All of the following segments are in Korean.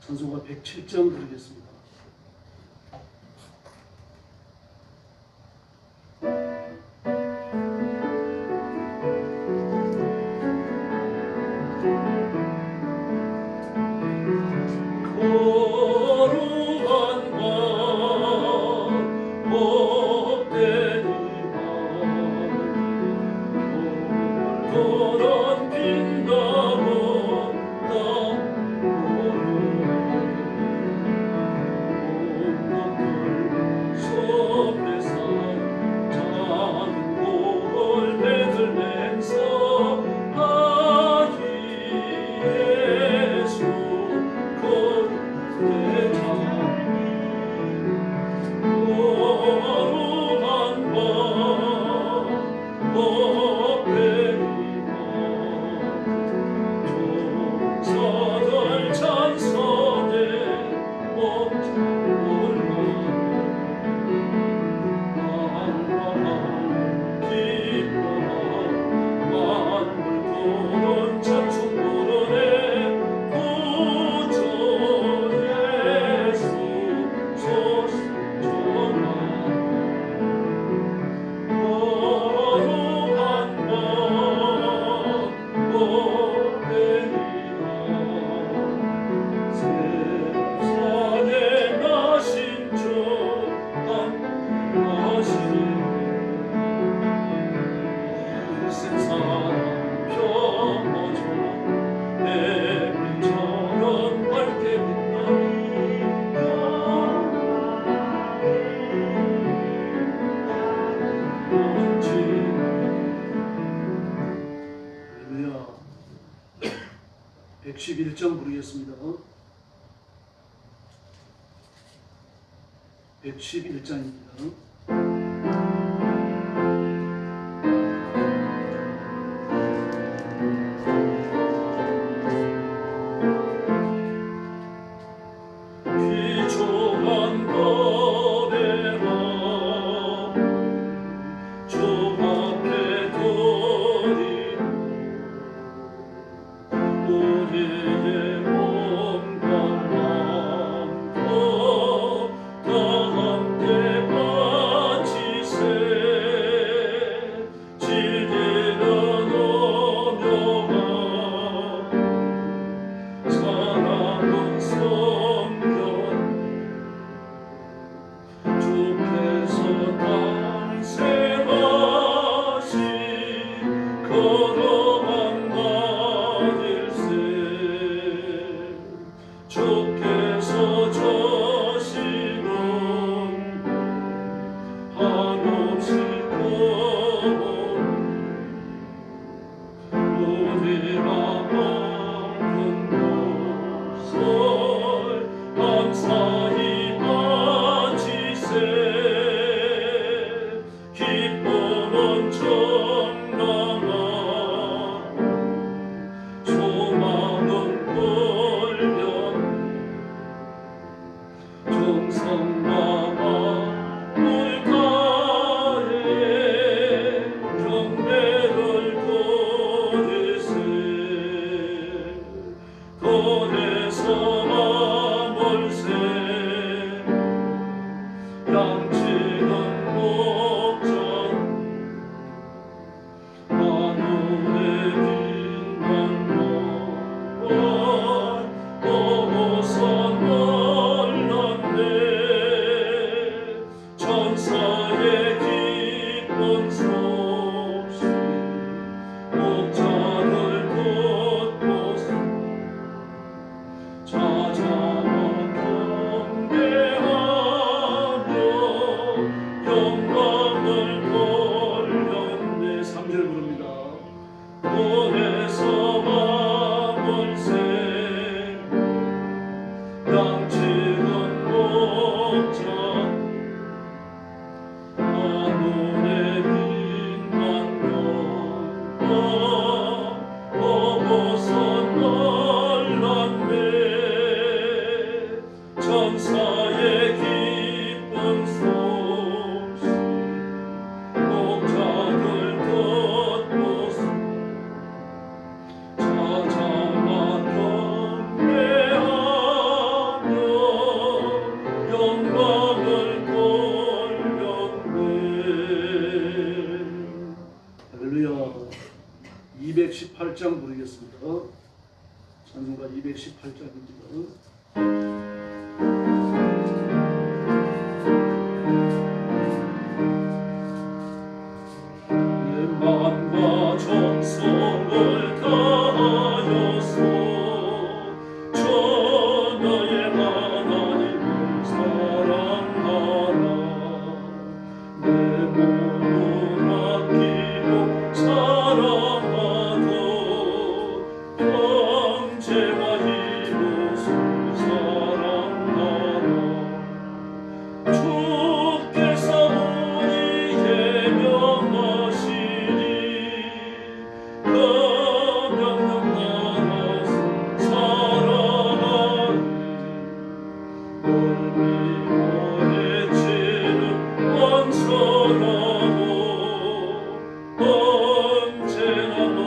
찬송가 107장 부르겠습니다. 할렐루야. 111장 부르겠습니다. 111장입니다. 할렐루야. 218장 부르겠습니다. 찬송가 218장입니다. 내 마음과 정성을 다하여서 저 너의 하나님을 사랑하라. 내 몸을 아끼고 사랑하도 형제와 이웃을 사랑하라. 주께서 우리에게 명하시니 그 명령 따라서 살아가리. 너의 죄는 원서라도 언제나 너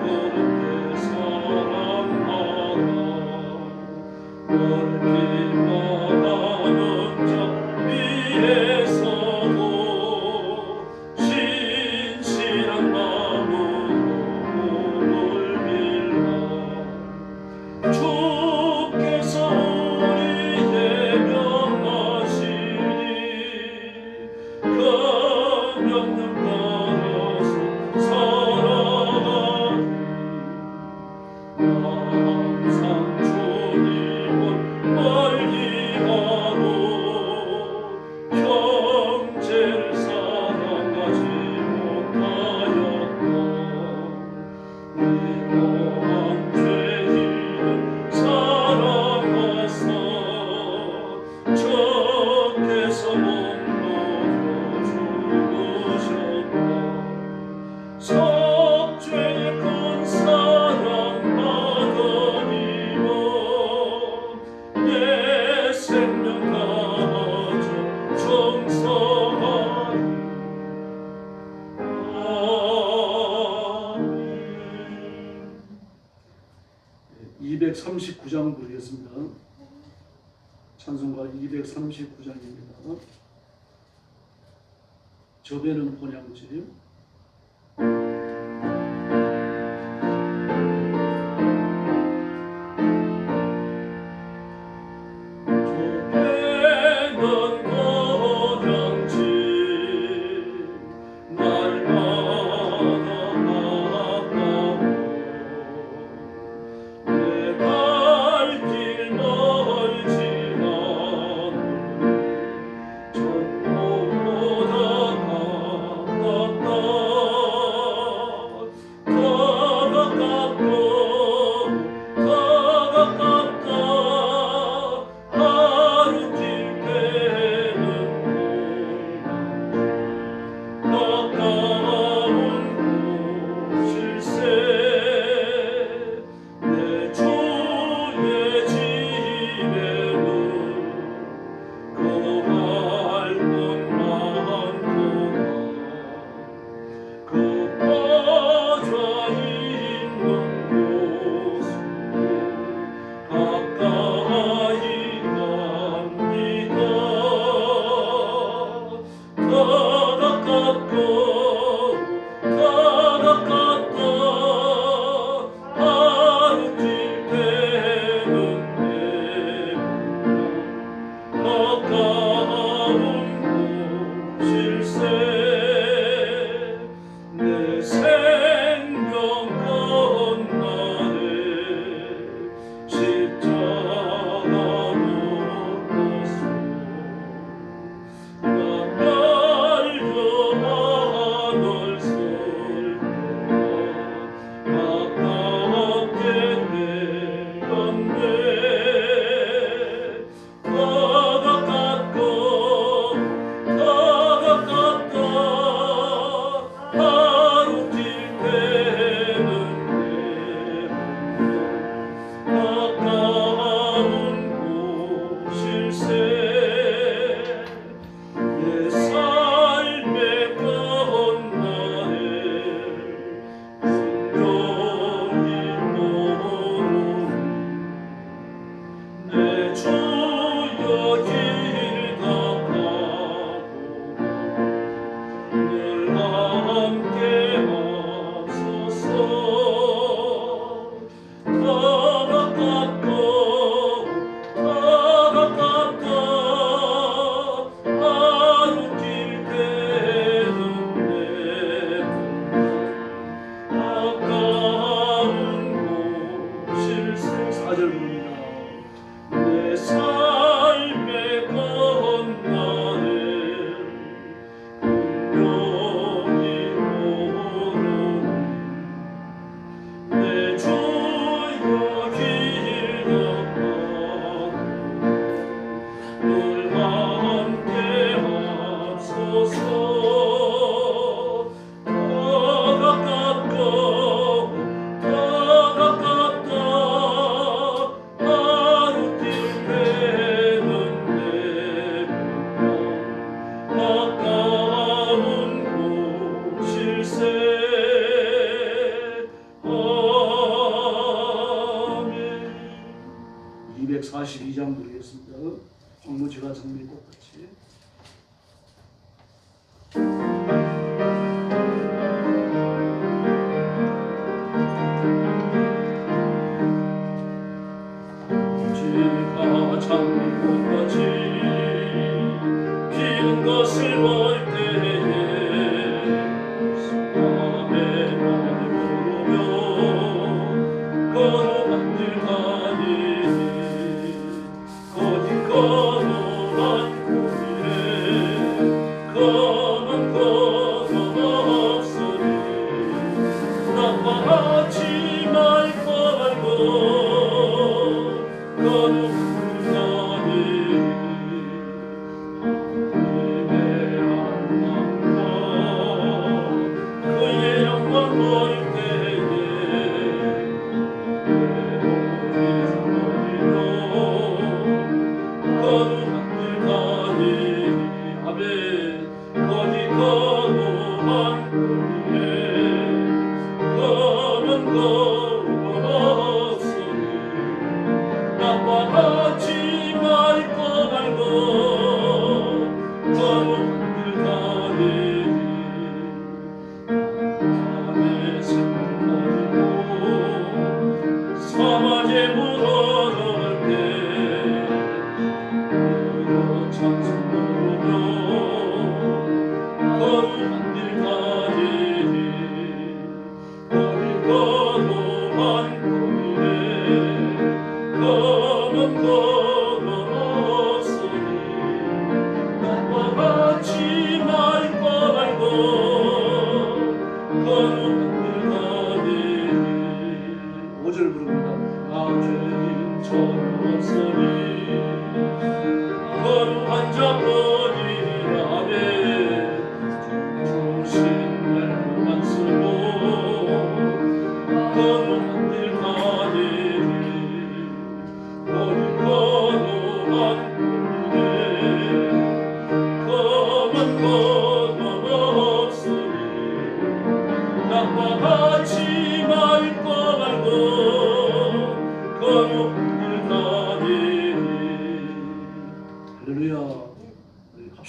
그렇게 사랑하라. 너를 기뻐하는 자 위에서도 신실한 마음으로 몸을 빌라. 주께서 우리에게 명하시니 그 명령 따라서 살아가리. 항상 주님을 멀리하고 형제를 사랑하지 못하였다. 이러한 죄인을 사랑하사 주께서 몸으로 죽으셨다. 속죄의 큰 사랑 받으리라. 내 생명 다하여 정성하리. 아멘. 239장 부르겠습니다. 찬송가 239장입니다. 저배는 본향집. 전보다 가깝다. 42장 부르겠습니다. 황무지가 장미꽃 같이. 무지가 장미꽃 같이 피는 것을 볼 때에 밤에 많이 부르며 거룩한 길 가니 거짓 거룩한 길에 검은 검은 없으니 나빠하지 말고 거룩한 길 가니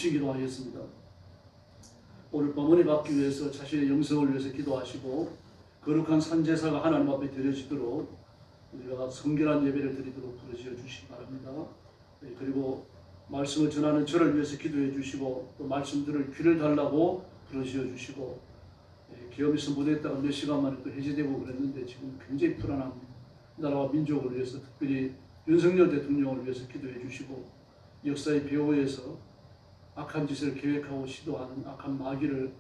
기도하겠습니다. 오늘 밤 은혜 받기 위해서 자신의 영성을 위해서 기도하시고 거룩한 산제사가 하나님 앞에 드려지도록 우리가 성결한 예배를 드리도록 부르짖어 주시기 바랍니다. 그리고 말씀을 전하는 저를 위해서 기도해 주시고 또 말씀 들을 귀를 달라고 부르짖어 주시고 계엄에서 무대했다가 몇 시간 만에 또 해제되고 그랬는데 지금 굉장히 불안합니다. 나라와 민족을 위해서 특별히 윤석열 대통령을 위해서 기도해 주시고 역사의 배후에서 악한 짓을 계획하고 시도하는 악한 마귀를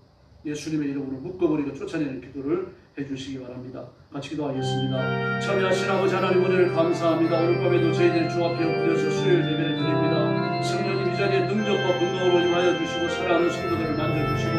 예수님의 이름으로 묶어버리고 쫓아내는 기도를 해주시기 바랍니다. 같이 기도하겠습니다. 참여하신 아버지 하나님 은혜를 감사합니다. 오늘 밤에도 저희들이 주 앞에 엎드려서 수요일 예배를 드립니다. 성령님 이 자리에 능력과 분노로 임하여 주시고 사랑하는 성도들을 만져주시고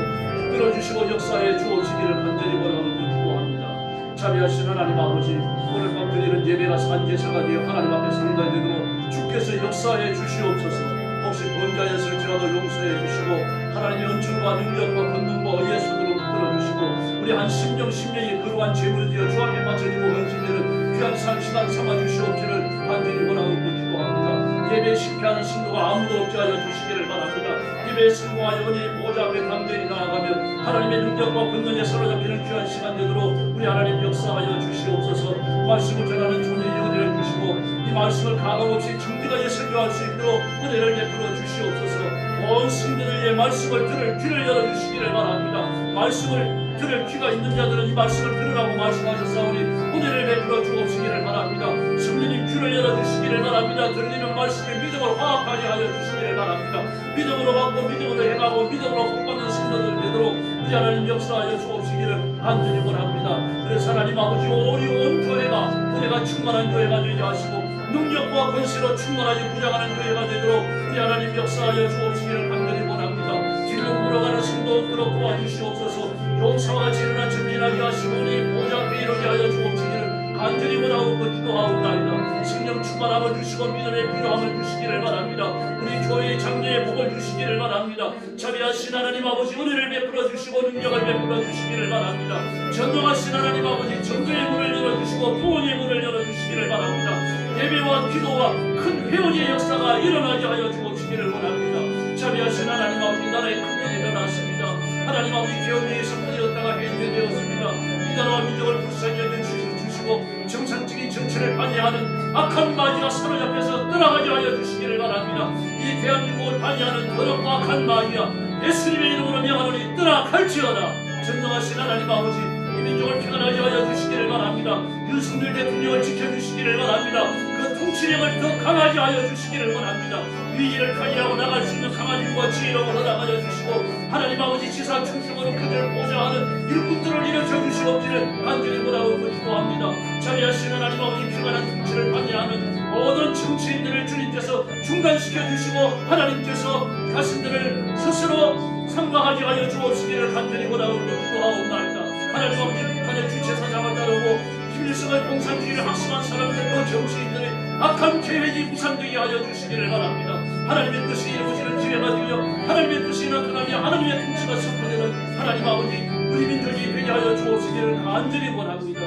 붙들어주시고 역사에 주어지기를 간절히 원하고 기도합니다. 참여하신 하나님 아버지 오늘 밤 드리는 예배가 산제사가 되어 하나님 앞에 상달되도록 주께서 역사에 주시옵소서. 혹시 범죄하였을지라도 용서해 주시고 하나님의 은총과 능력과 권능과 의의 손으로 붙들어 주시고 우리 한 심령 심령이 거룩한 제물이 되어 주 앞에 바쳐지고 헌신되는 귀한 시간 삼아 주시옵기를 간절히 원하고 기도합니다. 예배에 실패하는 성도가 아무도 없게 하여 주시기를 바랍니다. 예배에 성공하여 은혜의 보좌 앞에 간절히 나아가며 하나님의 능력과 권능에 사로잡히는 귀한 시간 되도록 우리 하나님 역사하여 주시옵소서. 말씀을 전하는 존재의 은혜를 주시고 이 말씀을 가감없이 정직하게 설교할 수 있도록 은혜를 베풀어 주시옵소서. 온 성도들의 말씀을 들을 귀를 열어주시기를 바랍니다. 말씀을 들을 귀가 있는 자들은 이 말씀을 들으라고 말씀하셨사오니 은혜를 베풀어 주옵시기를 바랍니다. 성령님 귀를 열어주시기를 바랍니다. 들리는 말씀을 믿음으로 화합하게 하여 주시기를 바랍니다. 믿음으로 받고 믿음으로 행하고 믿음으로 복받는 성도들 되도록 우리 하나님 역사하여 주옵시기를 간절히 원합니다. 그래서 하나님 아버지 우리 온 교회가 은혜가 충만한 교회가 되게 하시고 능력과 권세로 충만하게 부장하는 교회가 되도록 우리 하나님 역사하여 주옵시기를 간절히 원합니다. 뒤로 물어가는 성도들로 도와주시옵소서. 용사와 지른한 전진하게 하시고 우리 보좌 앞에 이르게 하여 주옵시기를 간절히 원하고 기도하옵나이다. 성령 충만함을 주시고 믿음의 필요함을 주시기를 바랍니다. 우리 교회의 장래의 복을 주시기를 바랍니다. 자비하신 하나님 아버지 은혜를 베풀어 주시고 능력을 베풀어 주시기를 바랍니다. 전능하신 하나님 아버지 정도의 문을 열어주시고 부흥의 문을 열어주시기를 바랍니다. 예배와 기도와 큰 회오리의 역사가 일어나게 하여 주옵시기를 원합니다. 자비하신 하나님 아버지, 나라의 큰 일이 일어났습니다. 하나님 아버지, 계엄령이 선포되었다가 해제되었습니다. 이 나라와 민족을 불쌍히 여겨주시고 정상적인 정치를 반대하는 악한 마귀가 사로잡혀서 떠나가게 하여 주시기를 바랍니다. 이 대한민국을 반대하는 더럽고 악한 마귀야, 예수님의 이름으로 명하노니 떠나갈지어다. 전능하신 하나님 아버지, 이 민족을 평안하게 하여 주시기를 바랍니다. 윤석열 대통령을 지켜주시기를 바랍니다. 그 통치력을 더 강하게 하여 주시기를 원합니다. 위기를 타개하고 나갈 수 있는 강한 힘과 지혜로움을 허락하여 주시고, 하나님 아버지 지사 충성으로 그들을 보좌하는 일꾼들을 일으켜 주시옵기를 간절히 원하고 기도합니다. 자비하신 하나님 아버지, 평안한 통치를 반대하는 모든 정치인들을 주님께서 중단시켜 주시고, 하나님께서 자신들을 스스로 상과하게 하여 주옵시기를 간절히 원하고 기도하옵나이다. 하나님 아버지, 북한의 주체사장을 따르고 김일성의 공산주의를 학습한 사람들과 정치인들의 악한 계획이 무산되게 하여 주시기를 바랍니다. 하나님의 뜻이 이루어지는 기회가 되어 하나님의 뜻이 나타나며 하나님의 통치가 선포되는 하나님 아버지, 우리 민족이 되게 하여 주옵시기를 간절히 원합니다.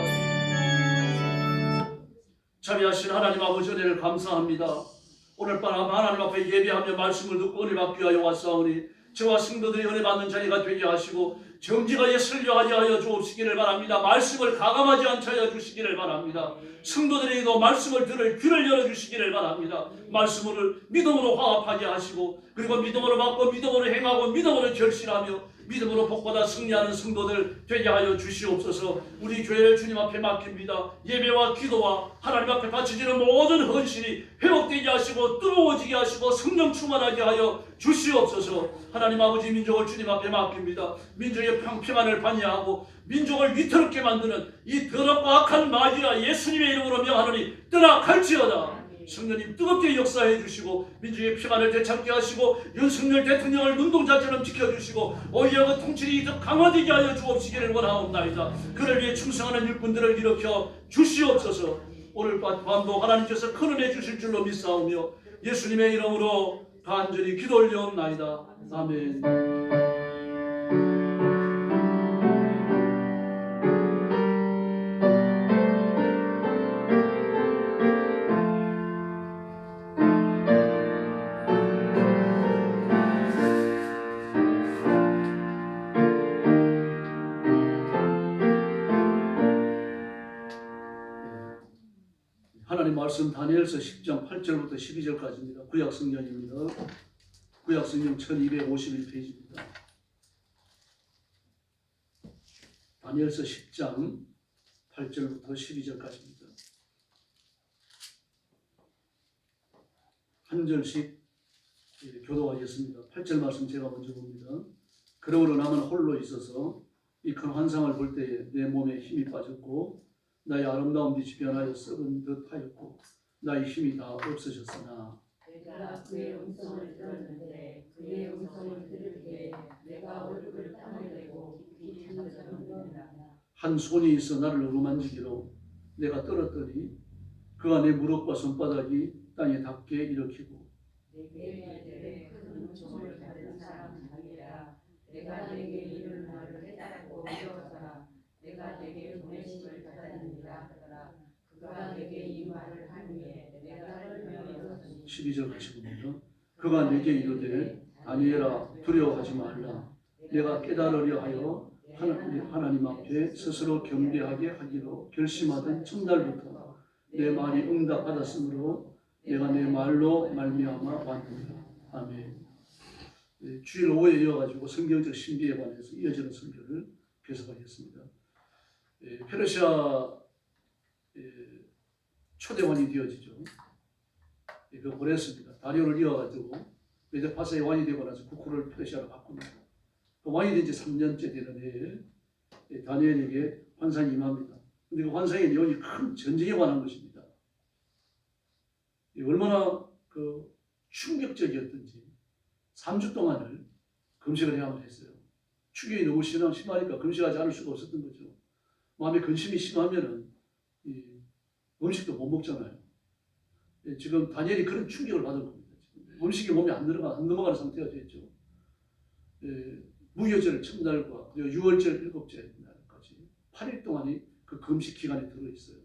자비하신 하나님 아버지, 은혜를 감사합니다. 오늘 밤 하나님 앞에 예배하며 말씀을 듣고 은혜 받기 위하여 왔사오니 저와 성도들이 은혜 받는 자리가 되게 하시고 정직하게 설교하게 하여 주옵시기를 바랍니다. 말씀을 가감하지 않게 하여 주시기를 바랍니다. 성도들에게도 말씀을 들을 귀를 열어주시기를 바랍니다. 말씀을 믿음으로 화합하게 하시고, 그리고 믿음으로 받고 믿음으로 행하고 믿음으로 결실하며 믿음으로 복받아 승리하는 성도들 되게 하여 주시옵소서. 우리 교회를 주님 앞에 맡깁니다. 예배와 기도와 하나님 앞에 바쳐지는 모든 헌신이 회복되게 하시고 뜨거워지게 하시고 성령 충만하게 하여 주시옵소서. 하나님 아버지, 민족을 주님 앞에 맡깁니다. 민족의 평안을 반야하고 민족을 위태롭게 만드는 이 더럽고 악한 마귀가 예수님의 이름으로 명하노니 떠나갈지어다. 성령님 뜨겁게 역사해 주시고 민족의 평안을 되찾게 하시고 윤석열 대통령을 눈동자처럼 지켜주시고 어이야가 통치력이 더 강화되게 하여 주옵시기를 원하옵나이다. 그를 위해 충성하는 일꾼들을 일으켜 주시옵소서. 오늘 밤도 하나님께서 큰 은혜 주실 줄로 믿사오며 예수님의 이름으로 간절히 기도 올려옵나이다. 아멘. 하나님 말씀 다니엘서 10장 8절부터 12절까지입니다. 구약성경입니다. 구약성경 1251페이지입니다. 다니엘서 10장 8절부터 12절까지입니다. 한 절씩 교도하겠습니다. 8절 말씀 제가 먼저 봅니다. 그러므로 나는 홀로 있어서 이 큰 환상을 볼 때에 내 몸에 힘이 빠졌고 나의 아름다운 빛이 변하여 썩은 듯 하였고 나의 힘이 다 없어졌으나 내가 그의 음성을 들었는데 그의 음성을 들을 때 내가 얼굴을 땀을 내고 깊이 잠잠했느니라. 한 손이 있어 나를 어루만지기로 내가 떨었더니 그가 내 무릎과 손바닥이 땅에 닿게 일으키고 내게 큰 은총을 받은 사람 아니라 내가 내게 이른 말을 깨닫고 믿었더라. 내가 내게 보내심을 받았느니라 하더라. 그가 내게 이 말을 하니에 내가 떨며 일어서니 12절 같이 봅니다. 그가 내게 이르되 다니엘아 두려워하지 말라. 내가 깨달으려 하여 하나님 앞에 스스로 경배하게 하기로 결심하던 첫날부터 내 말이 응답받았으므로 내가 내 말로 말미암아 왔느니라. 아멘. 주일 오후에 이어가지고 성경적 신비에 관해서 이어지는 설교를 계속하겠습니다. 페르시아 초대왕이 되어지죠. 그 보냈습니다. 다리오를 이어가지고 메데파사의 왕이 되고 나서 국호를 페르시아로 바꿉니다. 그 왕이 된 지 3년째 되는 해에 다니엘에게 환상이 임합니다. 그런데 그 환상의 내용이 큰 전쟁에 관한 것입니다. 얼마나 그 충격적이었던지 3주 동안을 금식을 해야만 했어요. 충격이 너무 심하니까 금식하지 않을 수가 없었던 거죠. 마음에 근심이 심하면은 음식도 못 먹잖아요. 지금 다니엘이 그런 충격을 받은 겁니다. 음식이 몸에 안 넘어가는 상태가 됐죠. 무교절 첫날과 그리고 6월절 7째 날까지 8일 동안이 그 금식 기간에 들어있어요.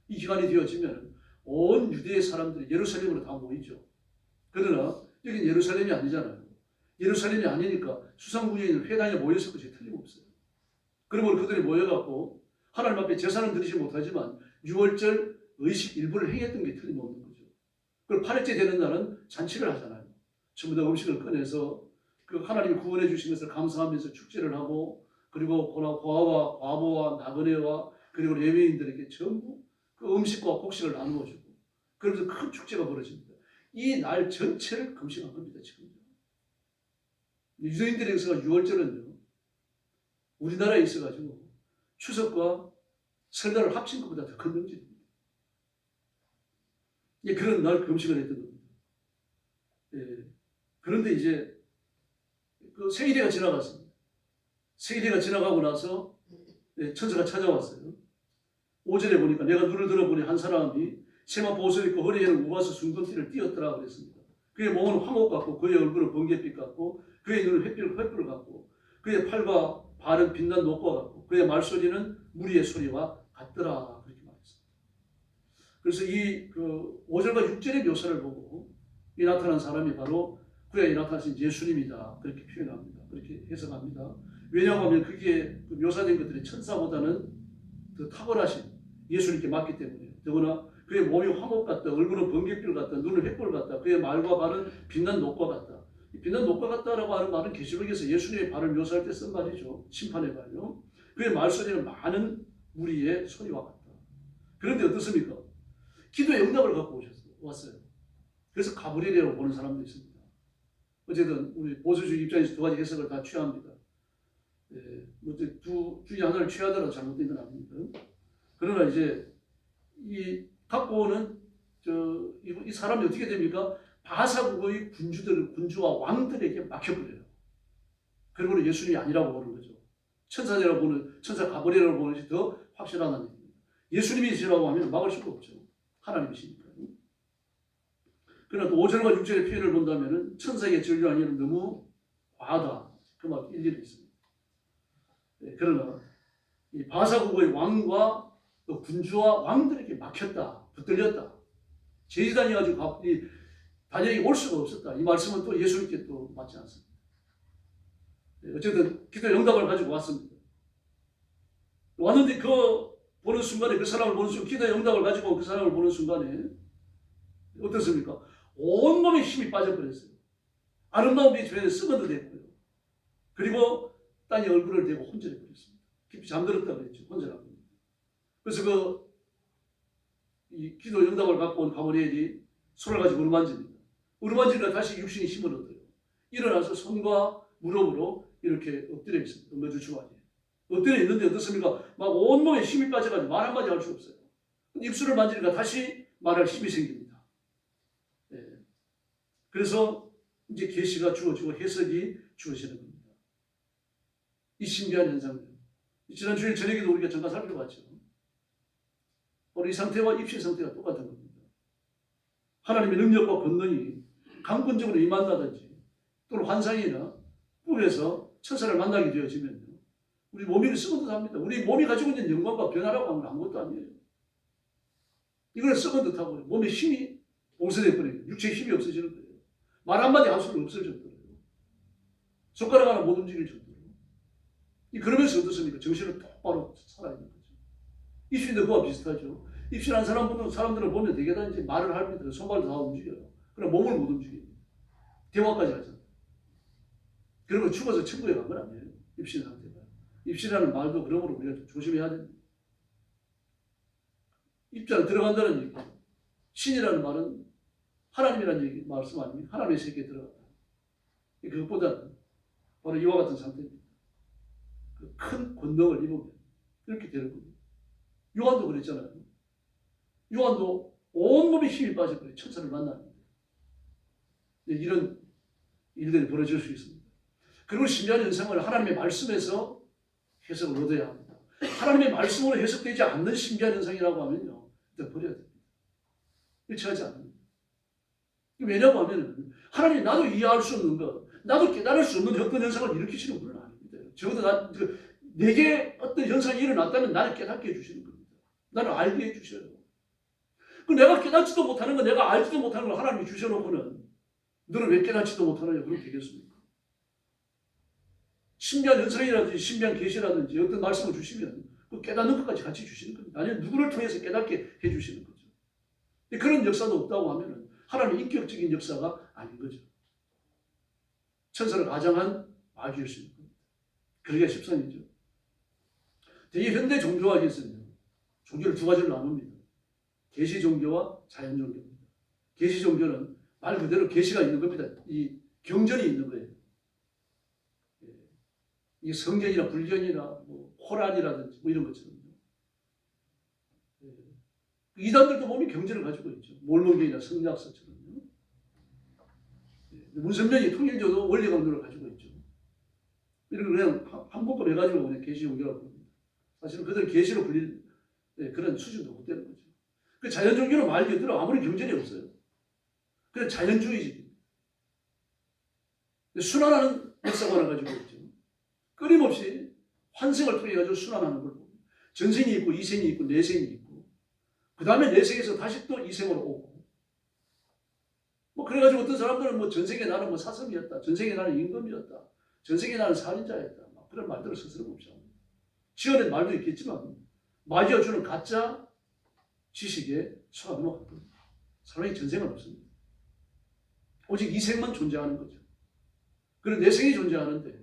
이 기간이 되어지면 온 유대의 사람들이 예루살렘으로 다 모이죠. 그러나 여긴 예루살렘이 아니잖아요. 예루살렘이 아니니까 수상궁에 있는 회당에 모였을 것이 틀림없어요. 그러므로 그들이 모여갖고 하나님 앞에 제사는 드리지 못하지만 유월절 의식 일부를 행했던 게 틀림없는 거죠. 그리고 8일째 되는 날은 잔치를 하잖아요. 전부 다 음식을 꺼내서 그 하나님이 구원해 주신 것을 감사하면서 축제를 하고, 그리고 고아와 과부와 나그네와 그리고 레위인들에게 전부 그 음식과 곡식을 나누어 주고, 그러면서 큰 축제가 벌어집니다. 이 날 전체를 금식한 겁니다. 지금 유대인들에게서 유월절은요, 우리나라에 있어가지고 추석과 설날을 합친 것보다 더 큰 명절입니다. 그런 날 금식을 했던 겁니다. 그런데 이제 그 세일회가 지나갔습니다. 세일회가 지나가고 나서 천사가 찾아왔어요. 5절에 보니까 내가 눈을 들어보니 한 사람이 세마포 옷을 입고 허리에는 우가서 순금띠를 띄었더라 그랬습니다. 그의 몸은 황옥 같고 그의 얼굴은 번갯빛 같고 그의 눈은 횃불 같고 그의 팔과 발은 빛난 녹과 같고 그의 말소리는 무리의 소리와 같더라 그렇게 말했습니다. 그래서 이 5절과 6절의 묘사를 보고 이 나타난 사람이 바로 그에 나타나신 예수님이다 그렇게 표현합니다. 그렇게 해석합니다. 왜냐하면 그게 묘사된 것들이 천사보다는 더 탁월하신 예수님께 맞기 때문에, 더구나 그의 몸이 황옥 같다, 얼굴은 번갯불 같다, 눈은 횃불 같다, 그의 말과 발은 빛난 녹과 같다. 빛난 녹과 같다라고 하는 말은 계시록에서 예수님의 발을 묘사할 때 쓴 말이죠. 심판의 발요. 그의 말소리는 많은 무리의 소리와 같다. 그런데 어떻습니까? 기도의 응답을 갖고 왔어요. 그래서 가브리엘이라고 보는 사람도 있습니다. 어쨌든 우리 보수주의 입장에서 두 가지 해석을 다 취합니다. 두 중에 하나를 취하더라도 잘못된 건 아닙니다. 그러나 이제 이 갖고 오는 이 사람이 어떻게 됩니까? 바사국의 군주와 왕들에게 막혀버려요. 그리고 예수님이 아니라고 보는 거죠. 천사 가브리엘이라고 보는 것이 더 확실하다는 얘기입니다. 예수님이시라고 하면 막을 수가 없죠. 하나님이시니까요. 그러나 또 5절과 6절의 표현을 본다면 천사에게 전류하기는 너무 과하다. 그 말 일리도 있습니다. 그러나 이 바사국의 왕과 또 군주와 왕들에게 막혔다, 붙들렸다. 제지단이 가지고 단역이 올 수가 없었다. 이 말씀은 또 예수님께 또 맞지 않습니다. 어쨌든 기도 응답을 가지고 왔습니다. 왔는데 보는 순간에 그 사람을 보는 순간, 기도의 응답을 가지고 그 사람을 보는 순간에 어떻습니까? 온몸에 힘이 빠져버렸어요. 아름다운 빛이 주변에 썩어도 됐고요. 그리고 땅에 얼굴을 대고 혼절해 버렸습니다. 깊이 잠들었다 그랬죠. 혼절한 겁니다. 그래서 이 기도 응답을 갖고 온 가브리엘이 손을 가지고 어루만집니다. 어루만지니까 다시 육신이 힘을 얻어요. 일어나서 손과 무릎으로 이렇게 엎드려 있습니다. 엉거주춤하게. 엎드려 있는데 어떻습니까? 막 온몸에 힘이 빠져가지고 말 한마디 할 수 없어요. 입술을 만지니까 다시 말할 힘이 생깁니다. 그래서 이제 계시가 주어지고 해석이 주어지는 겁니다. 이 신기한 현상을 지난 주일 저녁에도 우리가 잠깐 살펴봤죠. 바로 이 상태와 입신 상태가 똑같은 겁니다. 하나님의 능력과 권능이 강권적으로 임한다든지 또는 환상이나 꿈에서 천사를 만나게 되어지면 우리 몸이 썩은 듯합니다. 우리 몸이 가지고 있는 영광과 변화라고 하면 아무것도 아니에요. 이걸 썩은 듯하고 몸에 힘이 봉쇄돼 버려요. 육체에 힘이 없어지는 거예요. 말 한마디 할 수는 없을 정도로 손가락 하나 못 움직일 정도로. 그러면서 어떻습니까? 정신을 똑바로 살아있는 거죠. 입신도 그와 비슷하죠. 입신한 사람들을 보면 되게 다 이제 말을 합니다. 손발도 다 움직여요. 그러나 몸을 못 움직여요. 대화까지 하잖아요. 그러면 죽어서 천국에 간 건 아니에요. 입신 상태가. 입신이라는 말도 그러므로 우리가 조심해야 됩니다. 입장에 들어간다는 얘기. 신이라는 말은 하나님이라는 얘기, 말씀 아닙니까? 하나님의 세계에 들어간다. 그것보다는 바로 이와 같은 상태입니다. 그 큰 권능을 입으면 이렇게 되는 겁니다. 요한도 그랬잖아요. 요한도 온몸에 힘이 빠져버려 천사를 만납니다. 이런 일들이 벌어질 수 있습니다. 그리고 신비한 현상을 하나님의 말씀에서 해석을 얻어야 합니다. 하나님의 말씀으로 해석되지 않는 신비한 현상이라고 하면요, 일단 버려야 됩니다. 일치하지 않습니다. 왜냐고 하면 하나님이 나도 이해할 수 없는 것, 나도 깨달을 수 없는 어떤 현상을 일으키시는 분은 아닙니다. 적어도 내게 어떤 현상이 일어났다면 나를 깨닫게 해주시는 겁니다. 나를 알게 해주셔요. 그 내가 깨닫지도 못하는 거, 내가 알지도 못하는 걸 하나님이 주셔놓고는 너는 왜 깨닫지도 못하느냐 그럼 되겠습니까? 신비한 현상이라든지 신비한 계시라든지 어떤 말씀을 주시면 그 깨닫는 것까지 같이 주시는 겁니다. 아니면 누구를 통해서 깨닫게 해주시는 거죠. 근데 그런 역사도 없다고 하면 하나님의 인격적인 역사가 아닌 거죠. 천사를 가장한 마귀일 수 있는 겁니다. 그러기가 십선이죠. 이 현대 종교학에서는 종교를 두 가지로 나눕니다. 계시 종교와 자연 종교입니다. 계시 종교는 말 그대로 계시가 있는 겁니다. 이 경전이 있는 거예요. 이 성경이나 불경이나 뭐 코란이라든지 뭐 이런 것처럼요. 이단들도 보면 경전을 가지고 있죠. 몰몬교이나 성리학서처럼요. 문선명이 통일교도 원리 강도를 가지고 있죠. 이런 걸 그냥 한 묶음 해가지고 그냥 계시 종교라고 합니다. 사실은 그들 계시로 불릴 그런 수준도 못 되는 거죠. 그 자연 종교는 말 그대로 아무리 경전이 없어요. 그냥 자연주의지. 순환하는 역사관을 가지고 있죠. 끊임없이 환생을 통해 가지고 순환하는 걸 보고 전생이 있고 이생이 있고 내생이 있고 그 다음에 내생에서 다시 또 이생으로 오고 뭐 그래가지고 어떤 사람들은 뭐 전생에 나는 뭐 사슴이었다, 전생에 나는 임금이었다, 전생에 나는 살인자였다, 막 그런 말들을 스스로 없이 합니다. 지어낸 말도 있겠지만 마귀가 주는 가짜 지식에 속아 넘어갈 겁니다. 사람의 전생은 없습니다. 오직 이생만 존재하는 거죠. 그런 내생이 존재하는데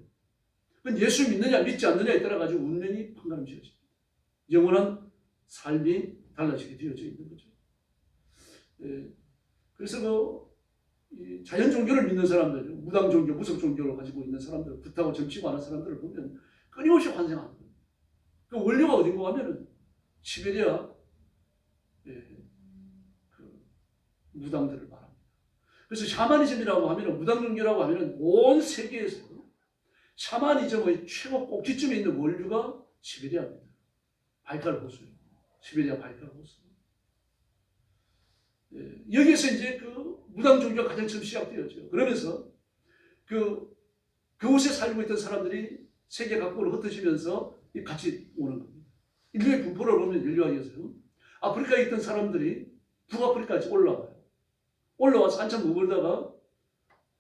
그건 예수 믿느냐 믿지 않느냐에 따라 가지고 운명이 판가름지어집니다. 영원한 삶이 달라지게 되어져 있는 거죠. 그래서 이 자연 종교를 믿는 사람들, 무당 종교, 무속 종교를 가지고 있는 사람들, 불타고 점치고 하는 사람들을 보면 끊임없이 환생하는 거예요. 그 원료가 어딘가 하면은 시베리아 그 무당들을 말합니다. 그래서 샤머니즘이라고 하면은 무당 종교라고 하면은 온 세계에서 샤머니즘의 최고 꼭지점에 있는 원류가 시베리아입니다. 바이칼 호수예요. 시베리아 바이칼 호수. 여기에서 이제 그 무당 종교가 가장 처음 시작되었죠. 그러면서 그곳에 살고 있던 사람들이 세계 각국으로 흩어지면서 같이 오는 겁니다. 인류의 분포를 보면 인류학에서 아프리카에 있던 사람들이 북아프리카까지 올라와요. 올라와서 한참 머물다가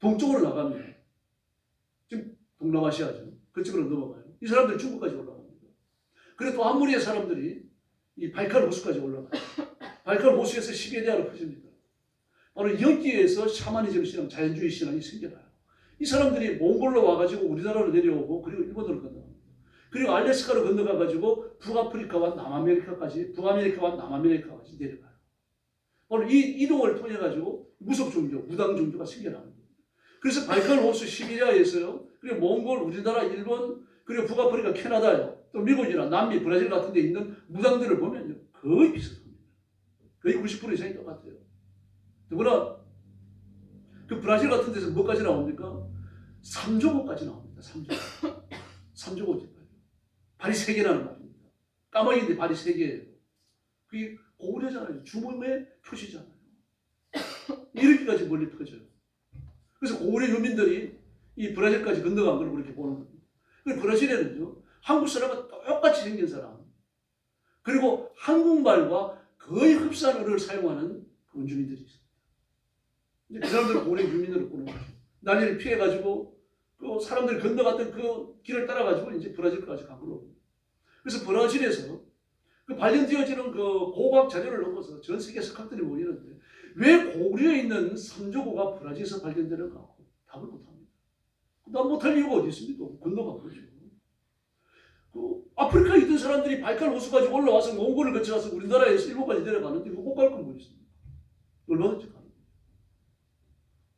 동쪽으로 나갑니다. 지금 동남아시아죠. 그쪽으로 넘어가요. 이 사람들이 중국까지 올라갑니다. 그리고 또 한 무리의 사람들이 이 바이칼 호수까지 올라가요. 바이칼 호수에서 시베리아로 퍼집니다. 바로 여기에서 샤머니즘 신앙, 자연주의 신앙이 생겨나요. 이 사람들이 몽골로 와가지고 우리나라로 내려오고 그리고 일본으로 건너갑니다. 그리고 알래스카로 건너가가지고 북아프리카와 남아메리카까지, 북아메리카와 남아메리카까지 내려가요. 바로 이 이동을 통해가지고 무속 종교, 무당 종교가 생겨나는 겁니다. 그래서 바이칼 호수 시베리아에서요, 그리고 몽골, 우리나라, 일본, 그리고 북아프리카, 캐나다요, 또 미국이나 남미, 브라질 같은 데 있는 무당들을 보면요, 거의 비슷합니다. 거의 90% 이상이 똑같아요. 더구나 그 브라질 같은 데서 뭐까지 나옵니까? 삼조고까지 나옵니다. 삼조고까지. 발이 3개라는 말입니다. 까마귀인데 발이 3개예요. 그게 고구려잖아요. 주범의 표시잖아요. 이렇게까지 멀리 퍼져요. 그래서 고구려 유민들이 이 브라질까지 건너간 걸 그렇게 보는 겁니다. 브라질에는요, 한국 사람과 똑같이 생긴 사람, 그리고 한국말과 거의 흡사한 언어를 사용하는 원주민들이 있습니다. 이제 그 사람들은 고구려 유민으로 보는 거죠. 난리를 피해가지고 그 사람들이 건너갔던 그 길을 따라가지고 이제 브라질까지 간 걸로. 그래서 브라질에서 그 발견되어지는 그 고고학 자료를 놓고서 전 세계 석학들이 모이는데 왜 고구려에 있는 삼조고가 브라질에서 발견되는가 답을 못합니다. 난 못할 이유가 어디 있습니까? 건너간 거죠. 그 아프리카에 있던 사람들이 바이칼 호수 가지고 올라와서 몽골을 거쳐가서 우리나라에서 일본까지 내려가는데 못 갈 건 뭐 있습니까? 얼마든지 가는 거예요.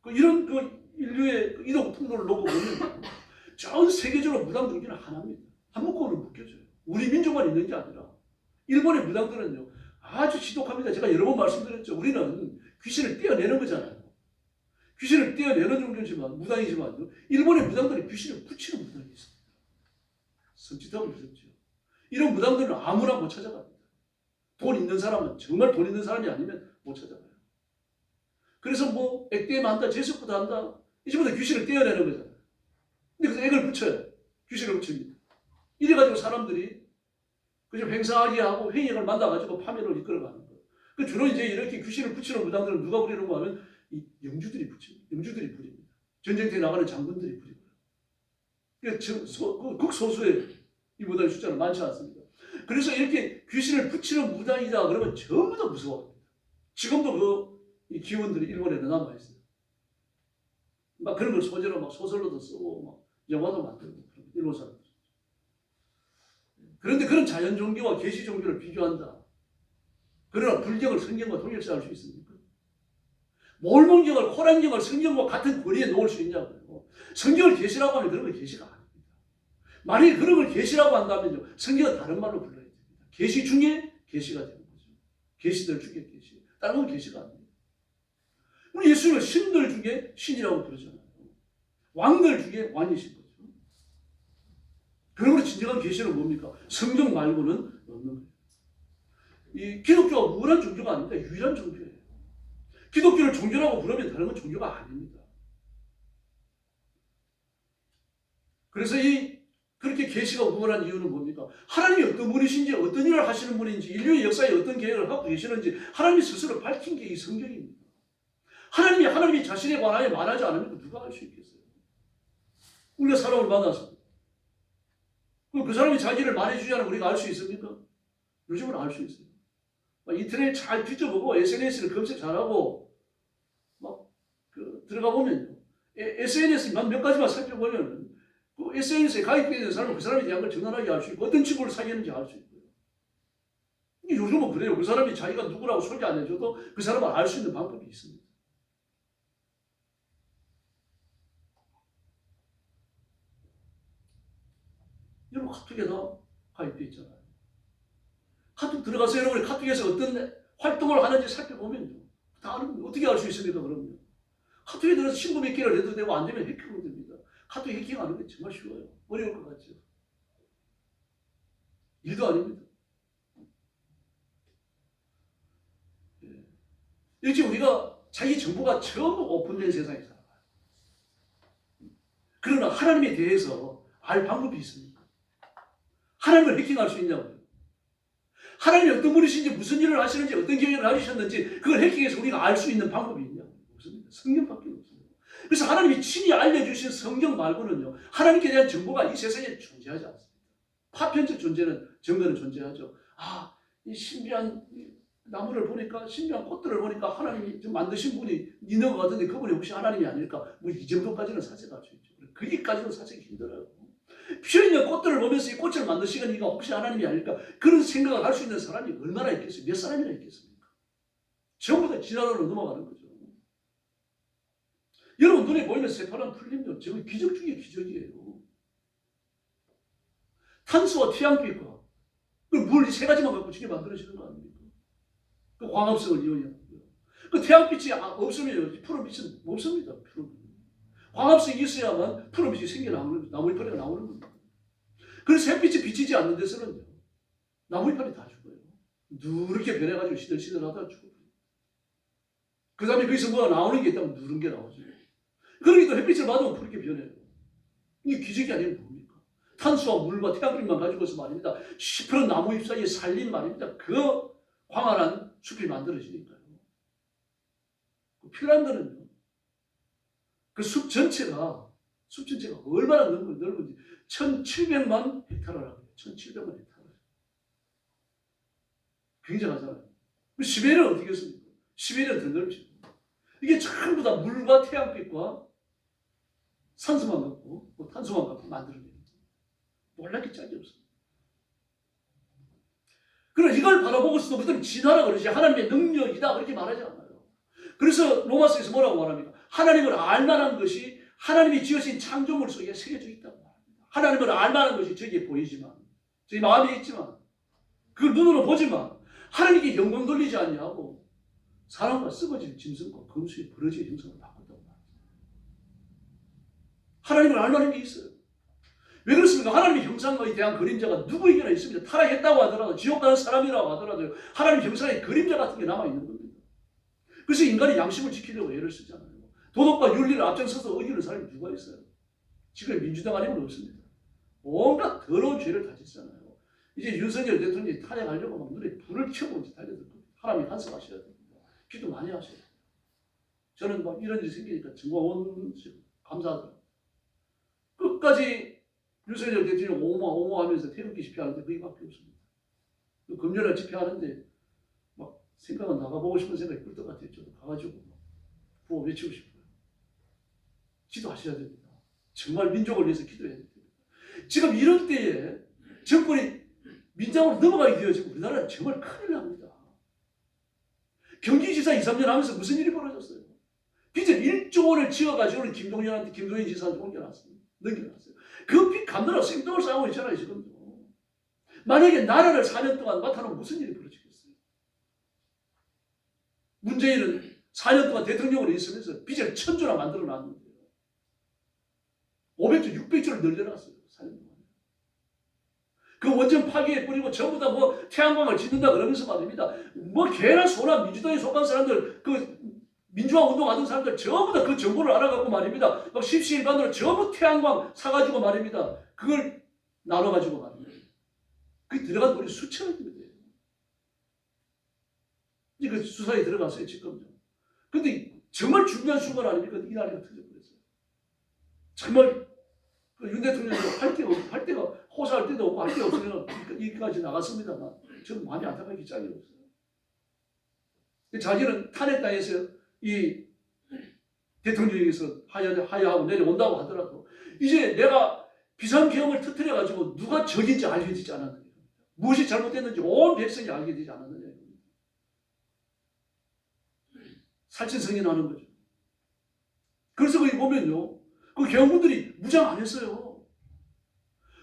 그 이런 그 인류의 그 이동 통로를 놓고 보면 전 세계적으로 무당 종교는 하나입니다. 한 묶음으로 묶여져요. 우리 민족만 있는 게 아니라 일본의 무당들은요 아주 지독합니다. 제가 여러 번 말씀드렸죠. 우리는 귀신을 떼어내는 거잖아요. 귀신을 떼어내는 종교지만 무당이지만 일본의 무당들이 귀신을 붙이는 무당이 있습니다. 섬찟하고 무섭죠. 이런 무당들은 아무나 못 찾아갑니다. 돈 있는 사람은 정말 돈 있는 사람이 아니면 못 찾아가요. 그래서 뭐 액땜 한다, 제습부터 한다. 이제부터 귀신을 떼어내는 거잖아요. 근데 그래서 액을 붙여요. 귀신을 붙입니다. 이래가지고 사람들이 그저 횡상하게 하고 회의를 만나가지고 파멸을 이끌어가는 거예요. 그 주로 이제 이렇게 귀신을 붙이는 무당들은 누가 부리는 거 하면 이 영주들이 붙입니다. 영주들이 부립니다. 전쟁터에 나가는 장군들이 부리고요. 그러니까 극소수의 이 무당의 숫자는 많지 않습니다. 그래서 이렇게 귀신을 붙이는 무당이다 그러면 전부 다 무서워합니다. 지금도 이 기원들이 일본에는 남아있어요. 막 그런 걸 소재로 막 소설로도 쓰고 막 영화도 만들고 일본 사람들. 그런데 그런 자연 종교와 계시 종교를 비교한다. 그러나 불경을 성경과 동일시할 수 있습니까? 몰몬경을 코란경을 성경과 같은 거리에 놓을 수 있냐고요. 성경을 계시라고 하면 그런 건 계시가 아닙니다. 만약에 그런 걸 계시라고 한다면요, 성경은 다른 말로 불러야 됩니다. 계시 중에 계시가 되는 거죠. 계시들 중에 계시. 다른 건 계시가 아닙니다. 우리 예수님은 신들 중에 신이라고 부르잖아요. 왕들 중에 왕이신 거죠. 그러므로 진정한 계시는 뭡니까? 성경 말고는 없는 거예요. 이 기독교가 우월한 종교가 아닙니다. 유일한 종교예요. 기독교를 종교라고 부르면 다른 건 종교가 아닙니다. 그래서 그렇게 계시가 우월한 이유는 뭡니까? 하나님이 어떤 분이신지, 어떤 일을 하시는 분인지, 인류의 역사에 어떤 계획을 갖고 계시는지 하나님이 스스로 밝힌 게 이 성경입니다. 하나님이 자신에 관하여 말하지 않으면 누가 알 수 있겠어요? 우리가 사람을 만나서 그 사람이 자기를 말해주지 않으면 우리가 알 수 있습니까? 요즘은 알 수 있어요. 인터넷 잘 뒤져보고 SNS를 검색 잘하고 들어가 보면요. SNS 몇 가지만 살펴보면 그 SNS에 가입되어 있는 사람은 그 사람에 대한 걸 정확하게 알 수 있고 어떤 친구를 사귀었는지 알 수 있고요. 요즘은 그래요. 그 사람이 자기가 누구라고 소개 안 해줘도 그 사람을 알 수 있는 방법이 있습니다. 여러분 카톡에 다 가입되어 있잖아요. 카톡 들어가서 여러분이 카톡에서 어떤 활동을 하는지 살펴보면요. 다 어떻게 알 수 있습니까? 그럼요. 카톡에 들어서 친구 몇 개를 해도 되고 안 되면 해킹도 됩니다. 카톡 해킹하는 게 정말 쉬워요. 어려울 것 같죠? 일도 아닙니다. 이렇게 우리가 자기 정보가 전부 오픈된 세상에 살아가요. 그러나 하나님에 대해서 알 방법이 있습니까? 하나님을 해킹할 수 있냐고요? 하나님이 어떤 분이신지, 무슨 일을 하시는지, 어떤 계획을 가지셨는지 그걸 해킹해서 우리가 알 수 있는 방법이 있냐고요? 없습니다. 성경밖에 없습니다. 그래서 하나님이 친히 알려주신 성경 말고는요, 하나님께 대한 정보가 이 세상에 존재하지 않습니다. 파편적 증거는 존재하죠. 이 신비한 나무를 보니까, 신비한 꽃들을 보니까 하나님이 좀 만드신 분이 있는 것 같은데 그분이 혹시 하나님이 아닐까? 이 정도까지는 사색할 수 있죠. 거기까지는 사색이 힘들어요. 피어있는 꽃들을 보면서 이 꽃을 만드시는 이가 혹시 하나님이 아닐까? 그런 생각을 할 수 있는 사람이 얼마나 있겠어요? 몇 사람이나 있겠습니까? 전부 다 지나가로 넘어가는 거죠. 여러분 눈에 보이는 새파란 풀림도 정말 기적 중에 기적이에요. 탄수와 태양빛과 물 이 세 가지만 갖고 지게 만들어지는 거 아닙니까? 그 광합성을 이용해요. 그 태양빛이 없으면 푸른빛은 없습니다. 광합성이 있어야만 푸른빛이 생겨나오는, 나무이파리가 나오는 겁니다. 그래서 햇빛이 비치지 않는 데서는 나무이파리 다 죽어요. 누렇게 변해가지고 시들시들하다가 죽어요. 그 다음에 거기서 뭐가 나오는 게 있다면 누른 게 나오죠. 그러니까 햇빛을 받으면 그렇게 변해요. 이게 기적이 아니면 뭡니까? 탄수와 물과 태양빛만 가지고서 말입니다. 시퍼런 나무 잎 사이에 살린 말입니다. 그 광활한 숲이 만들어지니까요. 그 핀란드는요. 그 숲 전체가 얼마나 넓은지 1700만 헥타르라고 해요. 1700만 헥타르. 굉장하잖아요. 시베리아는 어떻게 했습니까? 시베리아는 더 넓죠. 이게 전부 다 물과 태양빛과 산소만 갖고 탄소만 갖고 만들어냅니다. 놀랄 게 짝이 없습니다. 그러나 이걸 바라보고서도 그들은 진화라 그러지 하나님의 능력이다 그렇게 말하지 않아요. 그래서 로마서에서 뭐라고 말합니까? 하나님을 알만한 것이 하나님이 지으신 창조물 속에 새겨져 있다고 말합니다. 하나님을 알만한 것이 저기에 보이지만, 저기 마음에 있지만, 그걸 눈으로 보지만 하나님께 영광 돌리지 않냐고 사람과 썩어질 짐승과 검수의 버러지의 형상을 바꿨다고 말합니다. 하나님을 알만한 게 있어요. 왜 그렇습니까? 하나님의 형상에 대한 그림자가 누구에게나 있습니다. 타락했다고 하더라도, 지옥 가는 사람이라고 하더라도 하나님의 형상의 그림자 같은 게 남아있는 겁니다. 그래서 인간이 양심을 지키려고 애를 쓰잖아요. 도덕과 윤리를 앞장서서 어기는 사람이 누가 있어요? 지금 민주당 아니면 없습니다. 온갖 더러운 죄를 다 짓잖아요. 이제 윤석열 대통령이 탄핵하려고 막 눈에 불을 켜고 달려들 겁니다. 하나님이 간섭하셔야 됩니다. 기도 많이 하셔야 돼요. 저는 막 이런 일이 생기니까 정말 감사하더라고요. 끝까지 윤석열 대통령 옹호하면서 태극기 집회하는데 그게밖에 없습니다. 금요일날 집회하는데 막 생각은 나가보고 싶은 생각이 꿀떡 같아요. 저도 가가지고 구호 외치고 싶어요. 기도하셔야 됩니다. 정말 민족을 위해서 기도해야 됩니다. 지금 이런 때에 정권이 민장으로 넘어가게 되어지고 우리나라는 정말 큰일 납니다. 경기지사 2, 3년 하면서 무슨 일이 벌어졌어요? 빚을 1조 원을 지어가지고 김동연 지사한테 넘겨놨어요. 그 빚 갚느라 생동을 싸우고 있잖아요, 지금도. 만약에 나라를 4년 동안 맡아놓으면 무슨 일이 벌어지겠어요? 문재인은 4년 동안 대통령으로 있으면서 빚을 1,000조나 만들어 놨는데요. 500조, 600조를 늘려놨어요, 4년 동안. 그 원전 파기에 뿌리고 전부 다 뭐 태양광을 짓는다 그러면서 말입니다. 뭐 개나 소나 민주당에 속한 사람들, 그 민주화 운동하던 사람들 전부 다 그 정보를 알아갖고 말입니다. 막 십시일반으로 전부 태양광 사가지고 말입니다. 그걸 나눠가지고 말입니다. 그게 들어간 돈이 수천억입니다. 이제 그 수사에 들어갔어요, 지금요. 근데 정말 중요한 순간 아닙니까? 이 나라가 터져버렸어요. 정말 윤 대통령이 할 데가 호소할 때도 없고 할 데 없으면 여기까지 나갔습니다만 저는 많이 안타깝게 짝이 없어요. 자기는 탄핵당해서 이 대통령에서 하야하고 내려온다고 하더라도 이제 내가 비상계엄을 터뜨려가지고 누가 적인지 알려지지 않았느냐. 무엇이 잘못됐는지 온 백성이 알게 되지 않았느냐. 살찐성인하는 거죠. 그래서 거기 보면요. 그 계엄군들이 무장 안 했어요.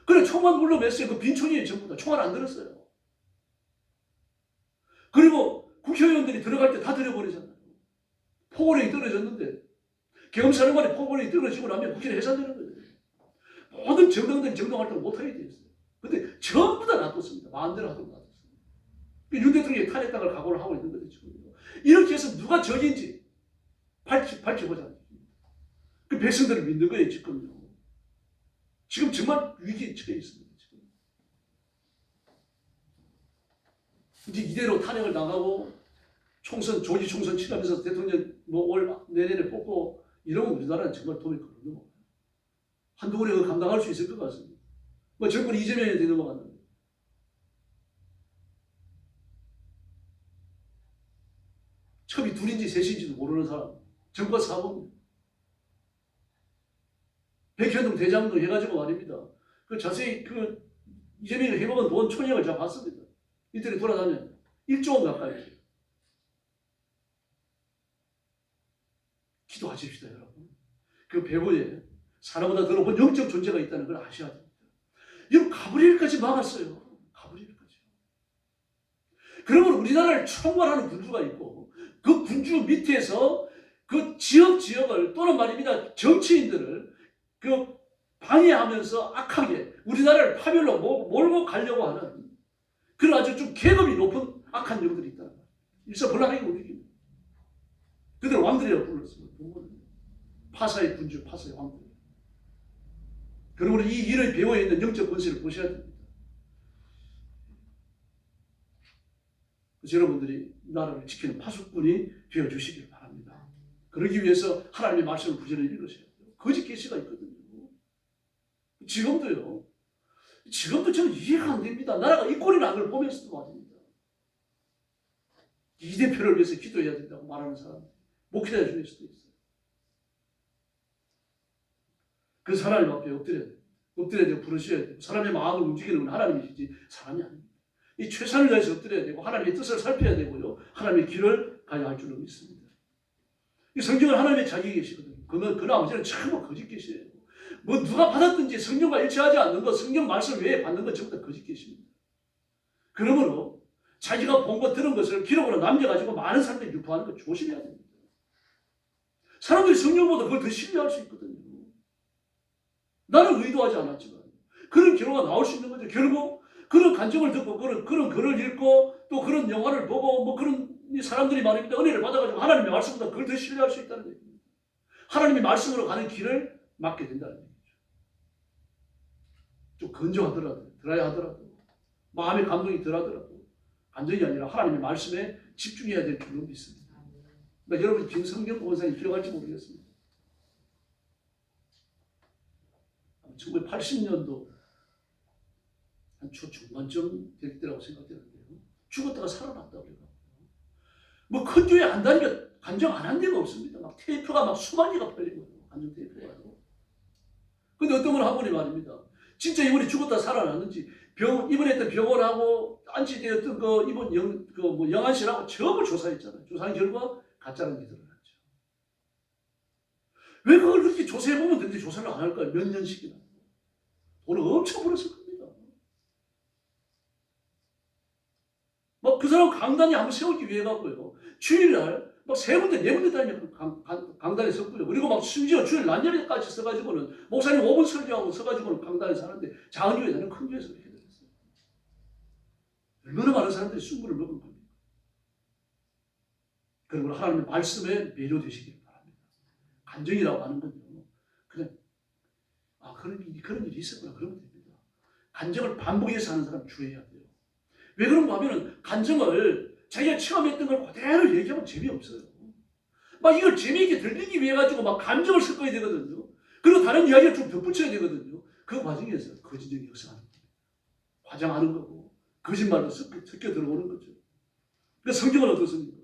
그래 총만 물러맸어요. 그 빈촌이 전부 다 총알 안 들었어요. 그리고 국회의원들이 들어갈 때 다 들여버리잖아요. 포고령이 떨어졌는데 계엄사령관이 포고령이 떨어지고 나면 국회는 해산되는 거예요. 모든 정당들이 정당활동을 못하게 돼 있어요. 근데 전부 다 놔뒀습니다. 마음대로 하도록 놔뒀습니다. 윤 대통령이 탄핵당을 각오를 하고 있는 거죠. 지금. 이렇게 해서 누가 적인지 밝혀보자. 그 백성들을 믿는 거예요. 지금요. 지금 정말 위기에 처해 있습니다. 지금. 이제 이대로 탄핵을 당하고 조지 총선 치르면서 대통령 올 내년에 뽑고 이러면 우리나라는 정말 돈이 걸는 거예요. 한두 번에 감당할 수 있을 것 같습니다. 뭐 정권이 이재명이 되는 것 같는데. 첩이 둘인지 셋인지도 모르는 사람. 정과 사범. 백현동 대장동 해가지고 말입니다. 그 자세히 그 이재명이 해먹은 돈 총액을 제가 봤습니다. 이들이 돌아다녀 1조 원 가까이. 기도하십시다, 여러분. 그 배후에 사람보다 더 높은 영적 존재가 있다는 걸 아셔야 됩니다. 여러분, 가브리엘까지 막았어요. 가브리엘까지. 그러면 우리나라를 총괄하는 군주가 있고 그 군주 밑에서 그 지역을 또는 말입니다. 정치인들을 그 방해하면서 악하게 우리나라를 파멸로 몰고 가려고 하는 그런 아주 좀 계급이 높은 악한 영들이 있다는 거예요. 일사불란하게 움직입니다. 그들 왕들이라고 불렀습니다. 파사의 군주, 파사의 왕들. 그러므로 이 일의 배후에 있는 영적 권세를 보셔야 됩니다. 그래서 여러분들이 나라를 지키는 파수꾼이 되어주시길 바랍니다. 그러기 위해서 하나님의 말씀을 부지런히 읽으셔야 돼요. 거짓 계시가 있거든요. 지금도요. 지금도 저는 이해가 안 됩니다. 나라가 이 꼴이 난 걸 보면서도 말입니다. 이 대표를 위해서 기도해야 된다고 말하는 사람, 목회자 중에 수도 있어요. 그 하나님 앞에 엎드려야 돼요. 엎드려야 되고 부르셔야 돼요. 사람의 마음을 움직이는 건 하나님이시지 사람이 아닙니다. 이 최선을 다해서 엎드려야 되고 하나님의 뜻을 살펴야 되고요. 하나님의 길을 가야 할 줄로 믿습니다. 이 성경은 하나님의 자기 계시거든요. 그 아버지는 전부 거짓 계시예요. 뭐 누가 받았든지 성경과 일치하지 않는 것, 성경 말씀 외에 받는 것 전부 다 거짓 계십니다. 그러므로 자기가 본 것, 들은 것을 기록으로 남겨가지고 많은 사람들이 유포하는 거 조심해야 됩니다. 사람들이 성경보다 그걸 더 신뢰할 수 있거든요. 나는 의도하지 않았지만 그런 결과가 나올 수 있는 거죠. 결국 그런 간증을 듣고 그런 글을 읽고 또 그런 영화를 보고 뭐 그런 사람들이 말입니다. 은혜를 받아가지고 하나님의 말씀보다 그걸 더 신뢰할 수 있다는 얘기입니다. 하나님의 말씀으로 가는 길을 막게 된다는 얘기죠. 좀 건조하더라도, 드라이하더라도, 마음의 감동이 덜하더라도 간증이 아니라 하나님의 말씀에 집중해야 될 줄로 믿습니다. 그러니까 여러분 김성경 권사님 기억할지 모르겠습니다. 1980년도 한 초중반쯤 될 때라고 생각되는데요. 죽었다가 살아났다고 그래요. 뭐 큰 교회 안 다니면 간증 안 한 데가 없습니다. 막 테이프가 막 수만 개가 팔리고 간증 테이프가. 근데 어떤 분은 한 분이 말입니다. 진짜 이분이 죽었다 살아났는지 입원했던 병원하고 안치되었던 그 입원 영안실하고 전부 조사했잖아요. 조사한 결과 가짜라는 게 드러났죠. 왜 그걸 그렇게 조사해보면 되는데 조사를 안 할까요? 몇 년씩이나. 돈을 엄청 벌었을 겁니다. 막 그 사람 강단이 한번 세우기 위해 갖고요. 주일날 막 3군데 4군데 다니면 강단에 섰고요. 그리고 막 심지어 주일 낮예배까지 써가지고는 목사님 5분 설교하고 서가지고는 강단에 사는데 작은 교회는 큰 교회에서 그렇게 됐어요. 얼마나 많은 사람들이 순구를 먹은 겁니까? 그러므로 하나님의 말씀에 매료되시길 바랍니다. 간증이라고 하는 건요. 그냥 그런 일이 있었구나 그러면 됩니다. 간증을 반복해서 하는 사람 주의해야 돼요. 왜 그런가 하면은 간증을 자기가 체험했던 걸 그대로 얘기하면 재미없어요. 막 이걸 재미있게 들리기 위해 가지고 막 감정을 섞어야 되거든요. 그리고 다른 이야기를 좀 덧붙여야 되거든요. 그 과정에서 거짓적인 역사하는 겁니다. 과장하는 거고 거짓말도 섞여 들어오는 거죠. 그러니까 성경은 어떻습니까?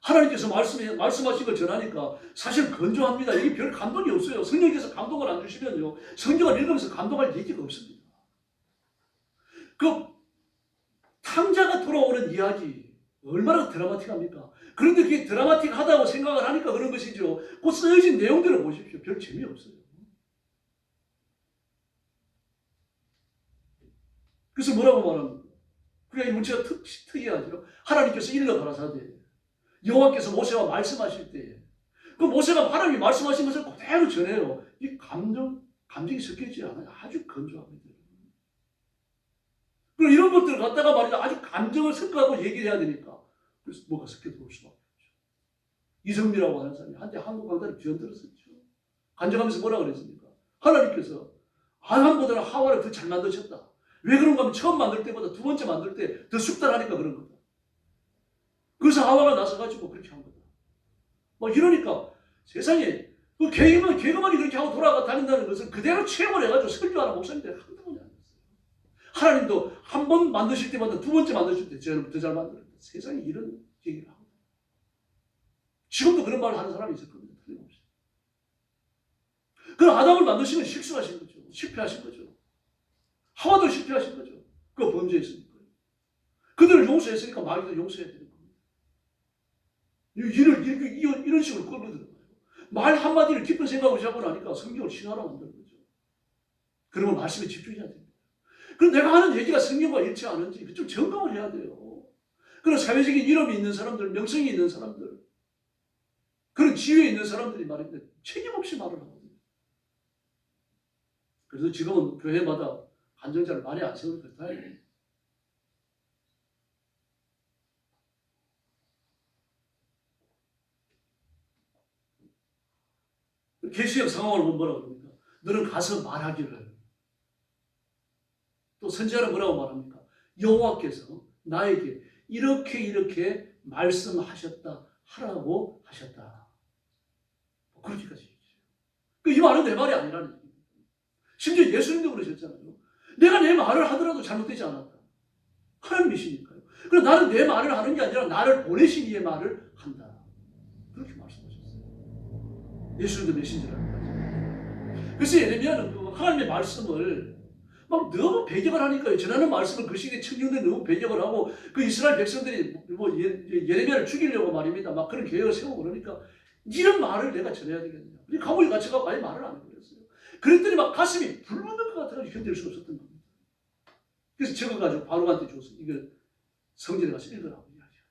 하나님께서 말씀하신 걸 전하니까 사실 건조합니다. 이게 별 감동이 없어요. 성령께서 감동을 안 주시면요. 성경을 읽으면서 감동할 얘기가 없습니다. 그 탕자가 돌아오는 이야기 얼마나 드라마틱합니까? 그런데 그게 드라마틱하다고 생각을 하니까 그런 것이죠. 그 쓰여진 내용들을 보십시오. 별 재미없어요. 그래서 뭐라고 말합니까? 그러니까 이 문체가 특이하죠. 하나님께서 일러 가라사대 여호와께서 모세와 말씀하실 때 그 모세가 하나님이 말씀하신 것을 그대로 전해요. 이 감정이 섞여있지 않아요. 아주 건조합니다. 그리고 이런 것들을 갖다가 말이야 아주 감정을 섞어하고 얘기를 해야 되니까 그래서 뭐가 섞여 들어올 수밖에 없죠. 이성미라고 하는 사람이 한때 한국 강단을 뒤흔들었었죠. 간증하면서 뭐라 그랬습니까? 하나님께서 아담보다는 하와를 더 잘 만드셨다. 왜 그런가 하면 처음 만들 때보다 두 번째 만들 때 더 숙달하니까 그런 거다. 그래서 하와가 나서가지고 그렇게 한 거다. 막 이러니까 세상에 그 개그만이 그렇게 하고 돌아다닌다는 것을 그대로 체험을 해가지고 설교하는 목사님들이 한두 번이 아니었어요. 하나님도 한 번 만드실 때마다 두 번째 만드실 때 더 잘 만들었다. 세상에 이런 얘기를 하고 지금도 그런 말을 하는 사람이 있을 겁니다. 틀림없이. 그럼 아담을 만드시면 실수하신 거죠. 실패하신 거죠. 하와도 실패하신 거죠. 그거 범죄했으니까. 그들을 용서했으니까 마귀도 용서해야 되는 겁니다. 이런 식으로 끌어들어가요. 말 한마디를 깊은 생각을 잡고 나니까 성경을 신화로 만드는 거죠. 그러면 말씀에 집중해야 됩니다. 그럼 내가 하는 얘기가 성경과 일치하는지 좀 점검을 해야 돼요. 그런 사회적인 이름이 있는 사람들, 명성이 있는 사람들, 그런 지위에 있는 사람들이 말인데 책임 없이 말을 하거든요. 그래서 지금은 교회마다 간증자를 많이 안 세우니까 다행이에요. 계시록 상황을 보면 뭐라고 그럽니까? 너는 가서 말하기를. 또 선지자는 뭐라고 말합니까? 여호와께서 나에게 이렇게 말씀하셨다 하라고 하셨다. 그렇게까지 얘기해요. 이 말은 내 말이 아니라는 얘기입니다. 심지어 예수님도 그러셨잖아요. 내가 내 말을 하더라도 잘못되지 않았다. 하나님이시니까요. 그래서 나는 내 말을 하는 게 아니라 나를 보내신 이의 말을 한다. 그렇게 말씀하셨어요. 예수님도 메신저라는 거죠. 그래서 예레미야는 그 하나님의 말씀을 막 너무 배격을 하니까요. 전하는 말씀을 그 시기에 청중들이 너무 배격을 하고 그 이스라엘 백성들이 뭐 예레미야를 죽이려고 말입니다. 막 그런 계획을 세우고 그러니까 이런 말을 내가 전해야 되겠냐. 우리 감옥에 갇혀가고 아예 말을 안 해버렸어요. 그랬더니 막 가슴이 불붙는 것 같아가지고 견딜 수 없었던 겁니다. 그래서 적어가지고 바로한테 줬어요. 이걸 성전에 가서 읽으라고 이야기하죠.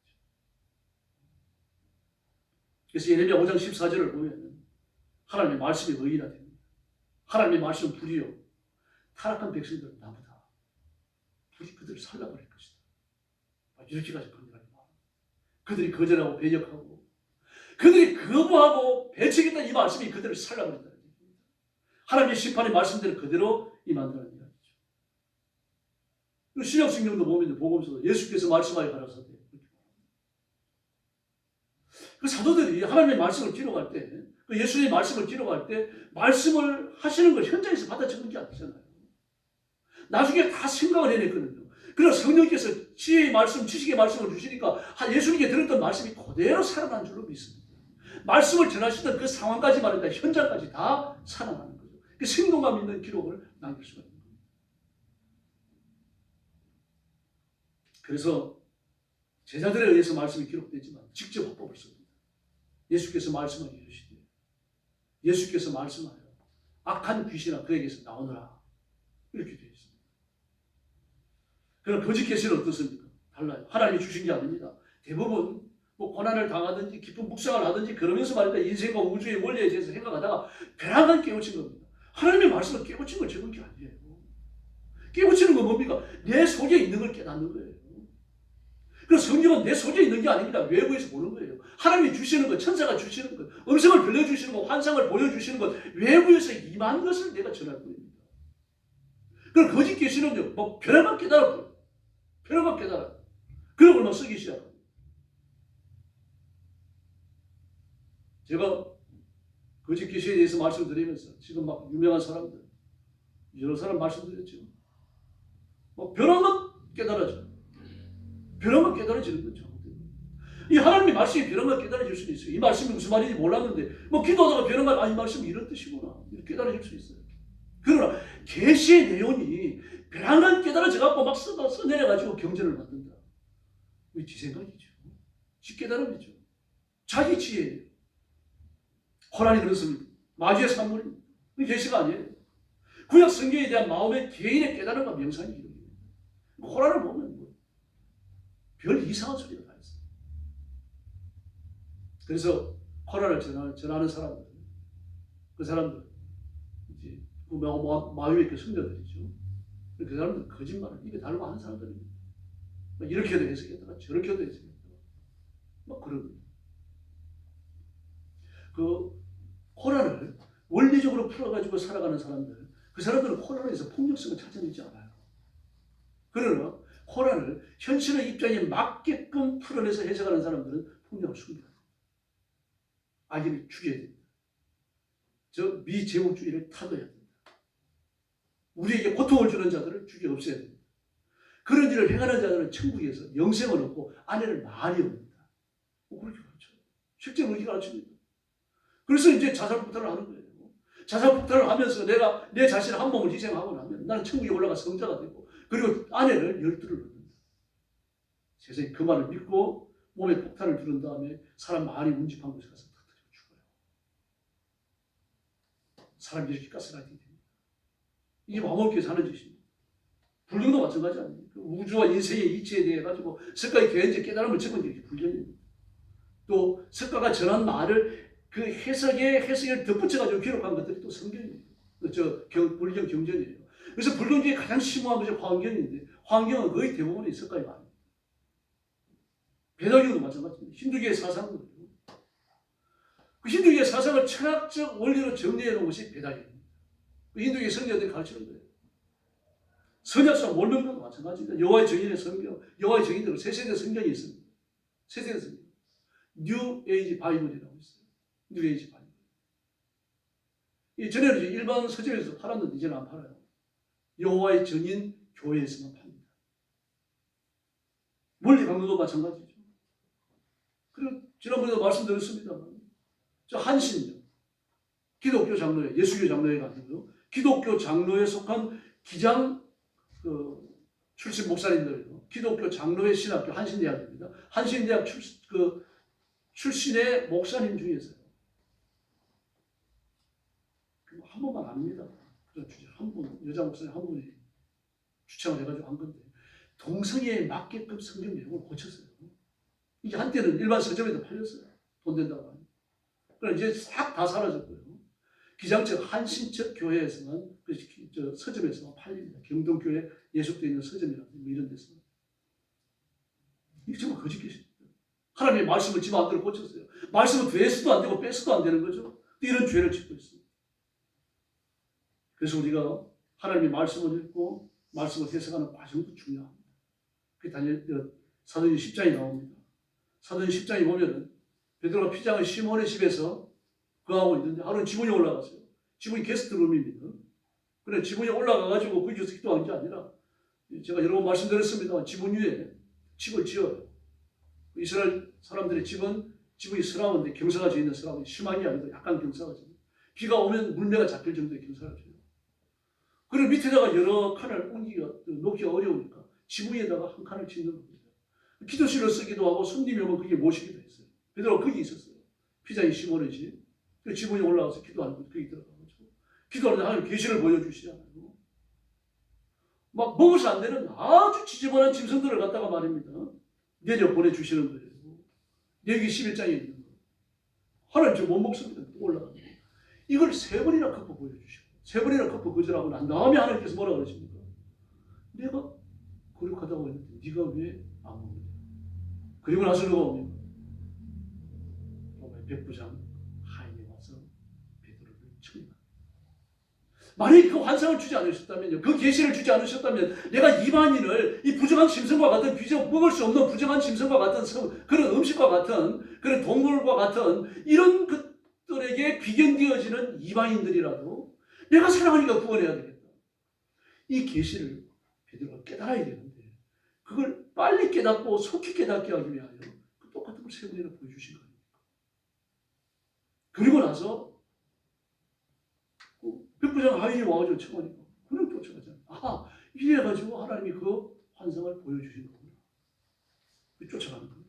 그래서 예레미야 5장 14절을 보면 하나님의 말씀이 의인화 됩니다. 하나님의 말씀은 불이요. 타락한 백성들은 나보다 불이 그들을 살라버릴 것이다. 이렇게까지 강력하게 말합니다. 그들이 거절하고 배격하고 그들이 거부하고 배척했던 이 말씀이 그들을 살라버린다는 얘기입니다. 하나님의 심판의 말씀대로 그대로 임한다는 이야기죠. 그 신약 성경도 보면 복음서도 예수께서 말씀하여 가라사대. 그 사도들이 하나님의 말씀을 기록할 때, 그 예수의 말씀을 기록할 때 말씀을 하시는 걸 현장에서 받아 적는 게 아니잖아요. 나중에 다 생각을 해냈거든요. 그래서 성령께서 지혜의 말씀, 지식의 말씀을 주시니까 예수님께 들었던 말씀이 그대로 살아난 줄로 믿습니다. 말씀을 전하시던 그 상황까지 말한다, 현장까지 다 살아나는 거죠. 그 생동감 있는 기록을 남길 수가 있는 겁니다. 그래서 제자들에 의해서 말씀이 기록되지만 직접 화법을 씁니다. 예수께서 말씀하여 이르시되 예수께서 말씀하여 악한 귀신아 그에게서 나오너라 이렇게 되어 있습니다. 그럼 거짓 계시는 어떻습니까? 달라요. 하나님이 주신 게 아닙니다. 대부분 뭐 고난을 당하든지 깊은 묵상을 하든지 그러면서 말이다 인생과 우주의 원리에 대해서 생각하다가 벼랑간 깨우친 겁니다. 하나님의 말씀을 깨우친 걸 적은 게 아니에요. 깨우치는 건 뭡니까? 내 속에 있는 걸 깨닫는 거예요. 그래서 성경은 내 속에 있는 게 아닙니다. 외부에서 보는 거예요. 하나님이 주시는 것, 천사가 주시는 것, 음성을 들려주시는 것, 환상을 보여주시는 것, 외부에서 임한 것을 내가 전할 뿐입니다. 그럼 거짓 계시는요, 뭐 벼랑간 깨달았고요. 벼랑간 깨달아요. 그런 걸만 쓰기 시작합니다. 제가 거짓 계시에 대해서 말씀드리면서 지금 막 유명한 사람들, 여러 사람 말씀드렸죠. 뭐 벼랑간 깨달아져. 벼랑간 깨달아지는 거죠. 이 하나님의 말씀이 벼랑간 깨달아질 수도 있어요. 이 말씀이 무슨 말인지 몰랐는데 뭐 기도하다가 벼랑간 이 말씀이 이런 뜻이구나 이렇게 깨달아질 수 있어요. 그러나 계시의 내용이 벼랑간 깨달아져갖고 막 써내려가지고 경전을 만든다. 이게 지 생각이죠. 지 깨달음이죠. 자기 지혜예요. 호란이 그렇습니다. 마귀의 산물입니다. 그게 계시가 아니에요. 구약 성경에 대한 마음의 개인의 깨달음과 명상이 기록입니다. 호란을 보면 별 이상한 소리가 다 있어요. 그래서 코란을 전하는 사람들, 그 사람들, 이제 마귀의 그 성자들이죠. 그 사람들은 거짓말을 입에 달고 하는 사람들입니다. 이렇게도 해석했다가 저렇게도 해석했다가 막 그런 거예요. 그 코란을 원리적으로 풀어가지고 살아가는 사람들, 그 사람들은 코란에서 폭력성을 찾아내지 않아요. 그러나 코란을 현실의 입장에 맞게끔 풀어내서 해석하는 사람들은 폭력을 숨겨야 됩니다. 악인을 죽여야 됩니다. 저 미제국주의를 타도해야 됩니다. 우리에게 고통을 주는 자들을 죽여 없애야 됩니다. 그런 일을 행하는 자들은 천국에서 영생을 얻고 아내를 많이 얻는다. 그렇게 가르쳐요. 실제로 그렇게 가르칩니다. 그래서 이제 자살폭탄을 하는 거예요. 자살폭탄을 하면서 내가 내 자신을 한 몸을 희생하고 나면 나는 천국에 올라가 성자가 되고 그리고 아내를 12를 얻는다. 세상에 그 말을 믿고 몸에 폭탄을 두른 다음에 사람 많이 운집한 곳에 가서 터뜨리고 죽어요. 사람이 이렇게 가스라이팅이 됩니다. 이게 마음먹게 사는 짓입니다. 불경도 마찬가지 아닙니까? 우주와 인생의 이치에 대해 가지고 석가의 교회인지 깨달음을 적은 게 불경입니다. 또 석가가 전한 말을 그 해석을 덧붙여가지고 기록한 것들이 또 성경이에요. 불경 경전이에요. 그래서 불경 중에 가장 심오한 것이 화엄경인데 화엄경은 거의 대부분이 석가의 말입니다. 배달경도 마찬가지입니다. 힌두교의 사상도 그 힌두교의 사상을 철학적 원리로 정리해 놓은 것이 배달경입니다. 그 힌두교의 성경들이 가르치는 거예요. 선약성 원론도 마찬가지입니다. 여호와의 증인의 성경, 여호와의 증인대로 세 세대 성경이 있습니다. 세 세대 성경. 뉴 에이지 바이블이라고 있어요. 뉴 에이지 바이블. 전에는 일반 서점에서 팔았는데 이제는 안 팔아요. 여호와의 증인 교회에서만 팝니다. 원리 강론도 마찬가지죠. 그리고 지난번에도 말씀드렸습니다만 저 한신령, 기독교 장로회, 예수교 장로회가 아니고요. 기독교 장로회에 속한 기장 출신 목사님들이요. 기독교 장로회 신학교 한신대학입니다. 한신대학 출신의 목사님 중에서요. 한 번만 아닙니다. 한 분, 여자 목사님 한 분이 추천을 해가지고 한 건데 동성애에 맞게끔 성경 내용을 고쳤어요. 이게 한때는 일반 서점에도 팔렸어요. 돈 된다고 하니. 그러나 이제 싹 다 사라졌고요. 기장적 한신적 교회에서만, 서점에서만 팔립니다. 경동교회 예속되어 있는 서점이라든지 뭐 이런 데서. 이게 정말 거짓 계십니다. 하나님의 말씀을 지 마음대로 고쳤어요. 말씀은 돼서도 안 되고 빼서도 안 되는 거죠. 이런 죄를 짓고 있습니다. 그래서 우리가 하나님의 말씀을 읽고 말씀을 해석하는 과정도 중요합니다. 그게 사도행 10장에 나옵니다. 사도행 10장에 보면은 베드로가 피장을 시몬의 집에서 거하고 있는데 하루는 지붕에 올라갔어요. 지붕이 게스트룸입니다. 그래 지붕에 올라가가지고 거기서 기도한 게 아니라 제가 여러 번 말씀드렸습니다. 지붕 위에 집을 지어요. 이스라엘 사람들의 지붕이 서라운데 경사가 져 있는 서라운데 심한 게 아니고 약간 경사가 져 있는. 비가 오면 물매가 잡힐 정도의 경사가 져요. 그리고 밑에다가 여러 칸을 놓기가 어려우니까 지붕 위에다가 한 칸을 짓는 겁니다. 기도실을 쓰기도 하고 손님이 오면 거기에 모시기도 했어요. 베드로가 거기 있었어요. 피장이 시몬의 집. 그 지붕에 올라가서 기도하는 거 거기 들어가가지고 기도하는데 하나님 계시를 보여주시잖아요. 막 먹어서 안 되는 아주 지저분한 짐승들을 갖다가 말입니다. 내려 보내주시는 거예요. 여기 11장에 있는 거. 하나님 저 못 먹습니다. 또 올라가는 거. 이걸 3번이나 컵고 보여주시고 3번이나 컵고 거절하고 난 다음에 하나님께서 뭐라 그러십니까? 내가 거룩하다고 했는데 네가 왜 안 먹느냐? 그리고 나서 누가 옵니까? 로마의 백부장 하인이 와서 베드로를 청임합니다. 만약에 그 환상을 주지 않으셨다면요, 그 계시를 주지 않으셨다면 내가 이방인을 이 부정한 짐승과 같은 먹을 수 없는 부정한 짐승과 같은 그런 음식과 같은 그런 동물과 같은 이런 것들에게 비견되어지는 이방인들이라도 내가 사랑하니까 구원해야 되겠다. 이 계시를 베드로가 깨달아야 되는데 그걸 빨리 깨닫고 속히 깨닫게 하기 위하여 그 똑같은 걸 3번이나 보여주신 거 아닙니까? 그리고 나서 백부장 하인이 와가지고 청하니까 그냥 쫓아가잖아요. 아, 이래가지고 하나님이 그 환상을 보여주신 거구나. 쫓아가는 거예요.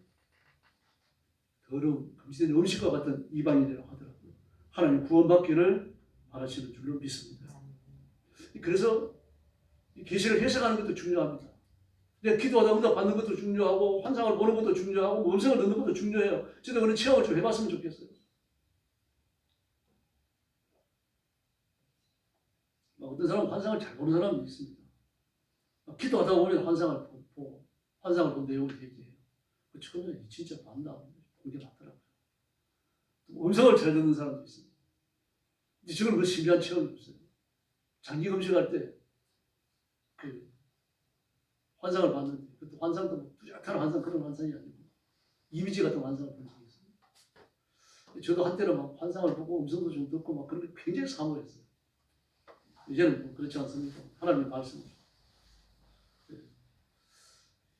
더러운 금시된 음식과 같은 이방인이라고 하더라고요. 하나님 구원받기를 바라시는 줄로 믿습니다. 그래서 계시를 해석하는 것도 중요합니다. 내가 기도하다 응답 받는 것도 중요하고 환상을 보는 것도 중요하고 음성을 듣는 것도 중요해요. 저도 그런 체험을 좀 해봤으면 좋겠어요. 어떤 사람은 환상을 잘 보는 사람이 있습니다. 기도하다 보면 환상을 보고 환상을 본 내용을 얘기해요. 그 처음에 진짜 맞나? 그게 맞더라고요. 음성을 잘 듣는 사람도 있습니다. 이제 저는 그 신기한 체험이 없어요. 장기 금식할 때 그 환상을 봤는데 그것도 환상도 뭐 뚜렷한 환상 그런 환상이 아니고 이미지 같은 환상을 본 적이 있어요. 저도 한때는 막 환상을 보고 음성도 좀 듣고 막 그런 게 굉장히 사모했어요. 이제는 뭐 그렇지 않습니까? 하나님의 말씀을.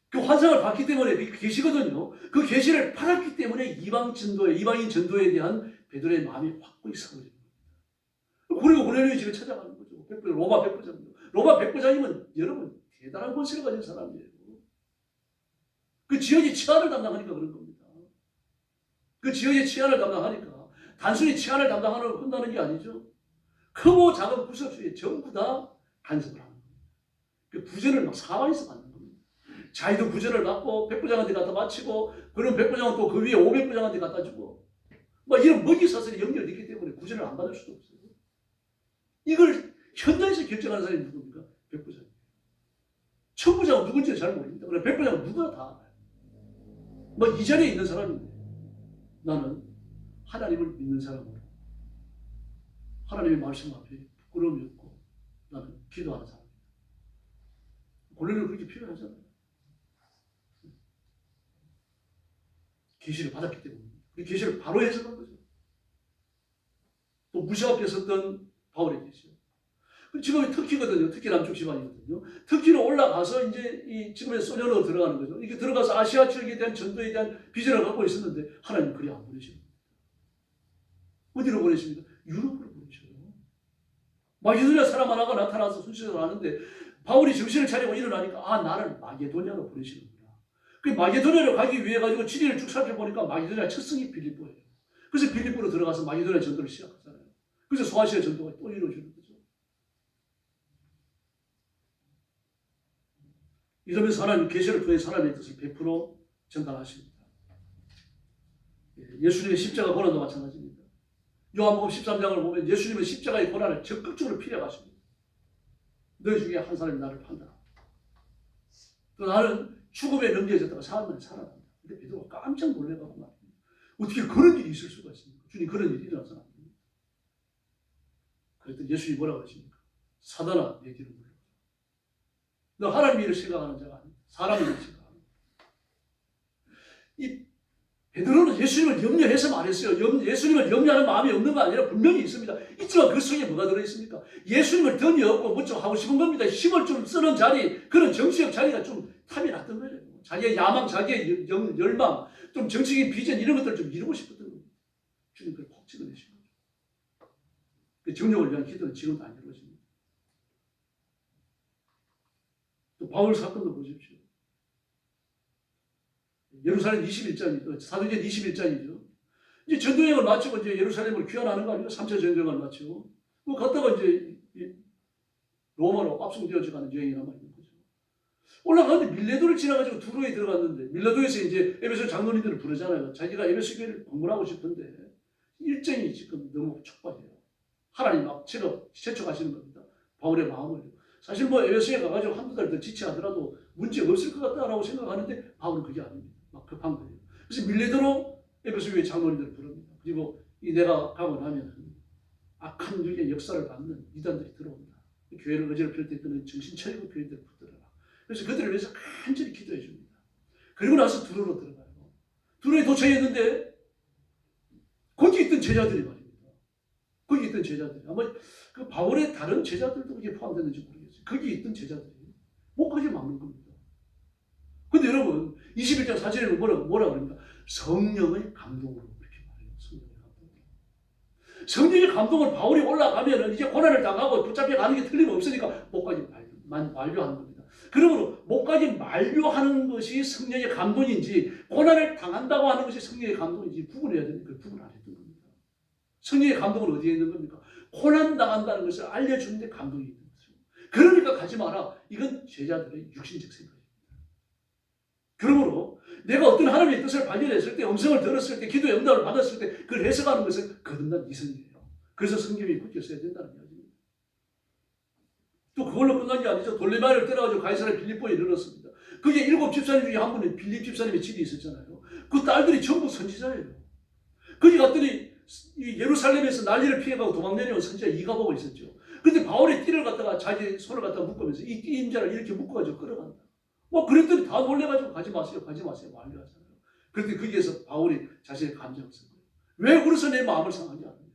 그 환상을 봤기 때문에 그 계시거든요. 그 계시를 받았기 때문에 이방인 전도에 대한 베드로의 마음이 확고히 서버립니다. 그리고 고넬료의 집에 찾아가는 거죠. 로마 백부장이요. 로마 백부장이면 여러분 대단한 권세를 가진 사람이에요. 그 지역의 치안을 담당하니까 그런 겁니다. 그 지역의 치안을 담당하니까 단순히 치안을 담당하는 한다는 게 아니죠. 크고 작은 구석수에 전부 다 간섭을 하는 겁니다. 그 부전을 막 사방에서 받는 겁니다. 자기도 부전을 받고 백부장한테 갖다 바치고 그런 백부장은 또 그 위에 500부장한테 갖다 주고 막 이런 먹이사슬이 연결되기 때문에 구전을 안 받을 수도 없어요. 이걸 현장에서 결정하는 사람이 누굽니까? 백부장. 천부장은 누군지 잘 모릅니다. 그래 백부장은 누구나 다 알아요. 뭐 이 자리에 있는 사람인데 나는 하나님을 믿는 사람으로 하나님의 말씀 앞에 부끄러움이 없고 나는 기도하는 사람입니다. 고넬료는 그렇게 필요하잖아요. 계시를 받았기 때문에 그 계시를 바로 해석한 거죠. 또 무시 앞에 섰던 바울의 계시요. 지금이 터키거든요. 터키 남쪽 지방이거든요. 터키로 올라가서 이제 이 지금의 소련으로 들어가는 거죠. 이게 들어가서 아시아 지역에 대한 전도에 대한 비전을 갖고 있었는데 하나님 그리 안 보내십니다. 어디로 보내십니까? 유럽으로 보내셔요. 마게도냐 사람 하나가 나타나서 순시를 하는데 바울이 정신을 차리고 일어나니까 아 나를 마게도냐로 보내시는구나. 그 마게도냐로 가기 위해 가지고 지리를 쭉 살펴보니까 마게도냐 첫 성이 빌립보예요. 그래서 빌립보로 들어가서 마게도냐 전도를 시작하잖아요. 그래서 소아시아 전도가 또 이루어지는 거죠. 이러면서 하나님 계시를 통해 사람의 뜻을 100% 전달하십니다. 예수님의 십자가 고난도 마찬가지입니다. 요한복음 13장을 보면 예수님은 십자가의 고난을 적극적으로 피해가십니다. 너희 중에 한 사람이 나를 판다. 또 나는 죽음에 넘겨졌다가 사람을 살아난다. 근데 베드로가 깜짝 놀래가고 말입니다. 어떻게 그런 일이 있을 수가 있습니까? 주님 그런 일이 일어나서는 안 됩니다. 그랬더니 예수님이 뭐라고 하십니까? 사단아 내 뒤로 물러가라. 너 하나님 일을 생각하는 자가 아니다. 사람 일을 생각하는. 이 베드로는 예수님을 염려해서 말했어요. 예수님을 염려하는 마음이 없는 거 아니라 분명히 있습니다. 있지만 그 속에 뭐가 들어있습니까? 예수님을 던이 없고 뭐 좀 하고 싶은 겁니다. 힘을 좀 쓰는 자리, 그런 정치적 자리가 좀 탐이 났던 거예요. 자기의 야망, 자기의 열망, 좀 정치적인 비전 이런 것들을 좀 이루고 싶었던 겁니다. 주님 그걸 콕 찍어내신 거죠. 그 정욕을 위한 기도는 지금도 안 이루어집니다. 또 바울 사건도 보십시오. 예루살렘 21장이죠. 사도행전 21장이죠. 이제 전도여행을 마치고 이제 예루살렘을 귀환하는 거 아닙니까? 3차 전쟁을 마치고. 뭐 갔다가 이제 로마로 압송되어져 가는 여행이란 말입니다. 올라가는데 밀레도를 지나가지고 두로에 들어갔는데, 밀레도에서 이제 에베소 장로님들을 부르잖아요. 자기가 에베소 교회를 방문하고 싶은데 일정이 지금 너무 촉박해요. 하나님 막 재촉하시는 겁니다. 바울의 마음을. 사실 뭐 에베소에 가가지고 한두 달 더 지체하더라도 문제 없을 것 같다라고 생각하는데 바울은 그게 아닙니다. 막 급한 거예요. 그래서 밀레도로 에베소 교회 장로님들을 부릅니다. 그리고 이 내가 가고 나면 악한 육의 역사를 받는 이단들이 들어온다. 교회를 어지럽힐 때 그는 정신 차리고 교인들을 붙들어라. 그래서 그들을 위해서 간절히 기도해 줍니다. 그리고 나서 두로로 들어가요. 두로에 도착했는데 거기 있던 제자들이 말입니다. 거기 있던 제자들이 아마 그 바울의 다른 제자들도 거기에 포함됐는지 모르겠어요. 거기 있던 제자들이 목까지 막는 겁니다. 근데 여러분 21장 4절에 뭐라 그럽니까? 성령의 감동으로 그렇게 말해요. 성령의 감동을 바울이 올라가면 이제 고난을 당하고 붙잡혀 가는 게 틀림없으니까 목까지 만류하는 겁니다. 그러므로 목까지 만류하는 것이 성령의 감동인지 고난을 당한다고 하는 것이 성령의 감동인지 구분해야 되는데 그걸 구분 안 했던 겁니다. 성령의 감동은 어디에 있는 겁니까? 고난 당한다는 것을 알려주는데 감동이 있는 거죠. 그러니까 가지 마라. 이건 제자들의 육신적 생각입니다. 그러므로 내가 어떤 하나님의 뜻을 발견했을 때, 음성을 들었을 때, 기도의 응답을 받았을 때 그걸 해석하는 것은 거듭난 이성이에요. 그래서 성경이 굳게 써야 된다는 이야기입니다. 또 그걸로 끝난 게 아니죠. 돌레마이를 떠나가지고 가이사랴 빌립보에 이르렀습니다. 그게 7 집사님 중에 한 분은 빌립 집사님의 집이 있었잖아요. 그 딸들이 전부 선지자예요. 거기 갔더니 예루살렘에서 난리를 피해가고 도망 내려온 선지자 이가보가 있었죠. 그런데 바울의 띠를 갖다가 자기 손을 갖다가 묶으면서 이 띠 임자를 이렇게 묶어가지고 끌어간다. 뭐 그랬더니 다 놀래가지고 가지 마세요 말려하잖아요. 그런데 거기에서 바울이 자신의 감정을 쓴 거예요. 왜 그래서 내 마음을 상하게 하느냐.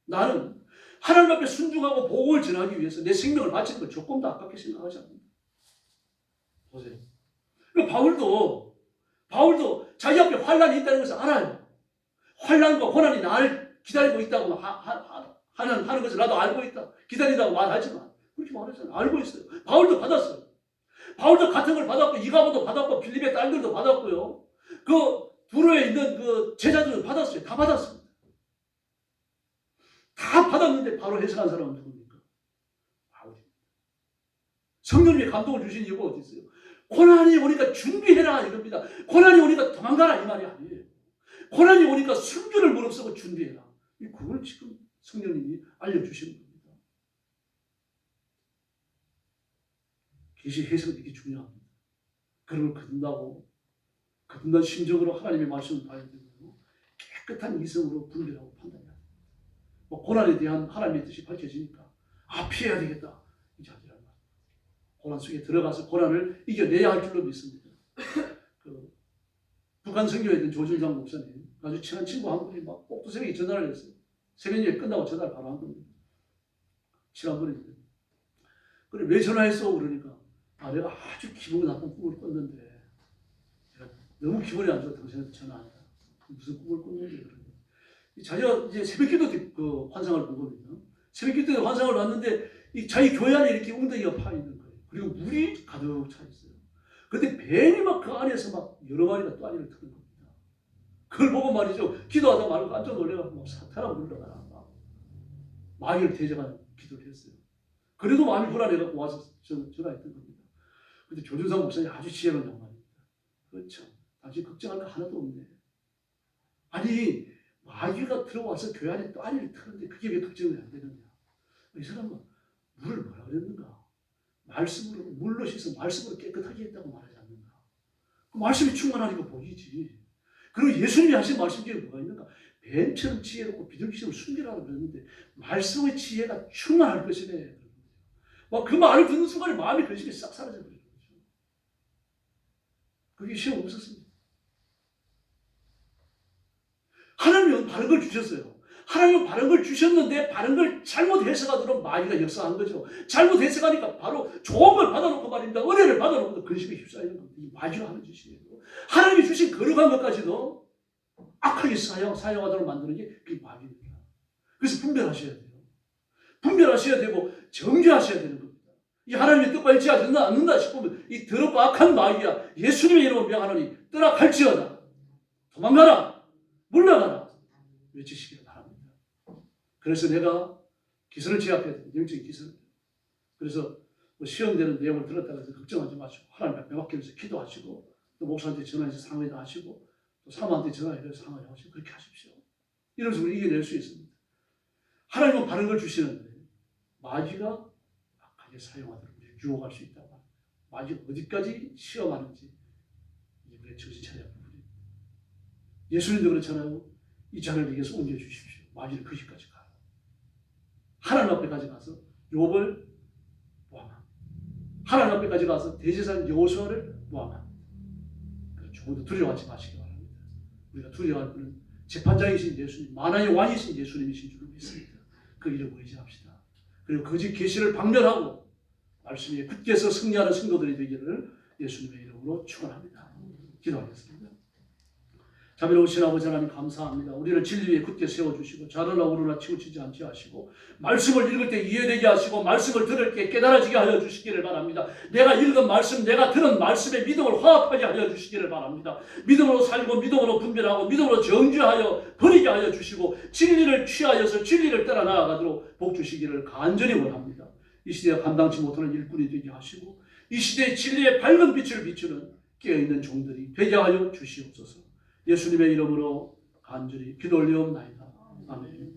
나는 하나님 앞에 순종하고 복음을 전하기 위해서 내 생명을 바치는 걸 조금도 아깝게 생각하지 않는다. 보세요. 바울도 자기 앞에 환란이 있다는 것을 알아요. 환란과 고난이 나를 기다리고 있다고 하는 것을 나도 알고 있다. 기다린다고 말하지만 그렇게 말하잖아요. 알고 있어요. 바울도 받았어요. 바울도 같은 걸 받았고 이가보도 받았고 빌립의 딸들도 받았고요. 그 두로에 있는 그 제자들도 받았어요. 다 받았습니다. 다 받았는데 바로 해석한 사람은 누굽니까? 바울입니다. 성령님의 감동을 주신 이유가 어디 있어요? 고난이 오니까 준비해라 이겁니다. 고난이 오니까 도망가라 이 말이 아니에요. 고난이 오니까 순교를 무릅쓰고 준비해라. 그걸 지금 성령님이 알려주시는 겁니다. 계시 해석은 이게 중요합니다. 그걸 거듭난 심정으로 하나님의 말씀을 봐야 되고요. 깨끗한 이성으로 분별하고 판단해야 됩니다. 고난에 대한 하나님의 뜻이 밝혀지니까 피해야 되겠다. 이제 아니란 말이에요. 고난 속에 들어가서 고난을 이겨내야 할 줄로 믿습니다. 북한 선교에 있던 조준장 목사님 아주 친한 친구 한 분이 막 꼭두 새벽에 전화를 했어요. 새벽 예배 끝나고 전화를 바로 한 겁니다. 친한 분인데. 그래 왜 전화했어? 그러니까 내가 아주 기분이 나쁜 꿈을 꿨는데 내가 너무 기분이 안 좋아 당신한테 전화한다. 무슨 꿈을 꿨는데 그러니 자기가 이제 새벽기도 때 그 환상을 본 겁니다. 새벽기도 때 환상을 봤는데 이 자기 교회 안에 이렇게 웅덩이가 파 있는 거예요. 그리고 물이 가득 차 있어요. 그런데 뱀이 막 그 안에서 막 여러 마리가 또 안에를 트는 겁니다. 그걸 보고 말이죠. 기도하다 말고 깜짝 놀래가지고 막 사탄아 물러가라. 마귀를 대적하는 기도를 했어요. 그래도 마음이 불안해갖고 와서 전화했던 겁니다. 근데 조준상 목사님 아주 지혜로운 양반입니다. 그렇죠. 당신 걱정할 거 하나도 없네. 아니 마귀가 들어와서 교회 안에 또 안을 트는데 그게 왜 걱정이 안 되느냐. 이 사람은 물을 뭐라 그랬는가. 말씀으로 물로 씻어 말씀으로 깨끗하게 했다고 말하지 않는가. 그 말씀이 충만하니까 보이지. 그리고 예수님이 하신 말씀 중에 뭐가 있는가. 뱀처럼 지혜롭고 비둘기처럼 순결하라고 그랬는데 말씀의 지혜가 충만할 것이네. 그 말을 듣는 순간에 마음의 근심이 싹 사라져버리는 거죠. 그게 시험 없었습니다. 하나님은 바른 걸 주셨어요. 하나님은 바른 걸 주셨는데 바른 걸 잘못 해석하도록 마귀가 역사한 거죠. 잘못 해석하니까 바로 좋은 걸 받아놓고 말입니다. 은혜를 받아놓고 근심에 휩싸이는 겁니다. 이 마귀가 하는 짓이에요. 하나님이 주신 거룩한 것까지도 악하게 사용하도록 만드는 게 그게 마귀입니다. 그래서 분별하셔야 돼요. 분별하셔야 되고 정죄하셔야 되는 겁니다. 이 하나님의 뜻과 일치하지 않는다 싶으면 이 더럽고 악한 마귀야 예수님의 이름으로 명하노니 떠나 갈지어다. 도망가라. 물러가라. 외치시기를 바랍니다. 그래서 내가 기선을 제압해야 됩니다. 영적인 기선을. 그래서 시험되는 내용을 들었다고 해서 걱정하지 마시고 하나님 앞에 맡기면서 기도하시고 또 목사한테 전화해서 상의도 하시고 또 사모한테 전화해서 상의를 하시고 그렇게 하십시오. 이런 식으로 이겨낼 수 있습니다. 하나님은 바른 걸 주시는데 마귀가 악하게 사용하도록 유혹할 수 있다고 합니다. 마귀가 어디까지 시험하는지 이번에 정신 차려야 합니다. 예수님도 그렇잖아요. 이 잔을 내게서 옮겨주십시오. 마귀는 그 시까지 가요. 하나님 앞에까지 가서 욥을 모함합니다. 하나님 앞에까지 가서 대제사장 여호수아를 모함합니다. 조금도 두려워하지 마시기 바랍니다. 우리가 두려워할 분은 재판장이신 예수님, 만왕의 왕이신 예수님이신 줄을 믿습니다. 그 이름을 의지합시다. 그리고 거짓 계시를 박멸하고 말씀에 굳게 서 승리하는 성도들이 되기를 예수님의 이름으로 축원합니다. 기도하겠습니다. 자비로우신 아버지 하나님 감사합니다. 우리를 진리 위에 굳게 세워주시고 좌로나 우로나 치우치지 않게 하시고 말씀을 읽을 때 이해되게 하시고 말씀을 들을 때 깨달아지게 하여 주시기를 바랍니다. 내가 읽은 말씀, 내가 들은 말씀에 믿음을 화합하게 하여 주시기를 바랍니다. 믿음으로 살고 믿음으로 분별하고 믿음으로 정죄하여 버리게 하여 주시고 진리를 취하여서 진리를 따라 나아가도록 복 주시기를 간절히 원합니다. 이 시대에 감당치 못하는 일꾼이 되게 하시고 이 시대에 진리의 밝은 빛을 비추는 깨어있는 종들이 되게 하여 주시옵소서. 예수님의 이름으로 간절히 기도 올리옵나이다. 아멘.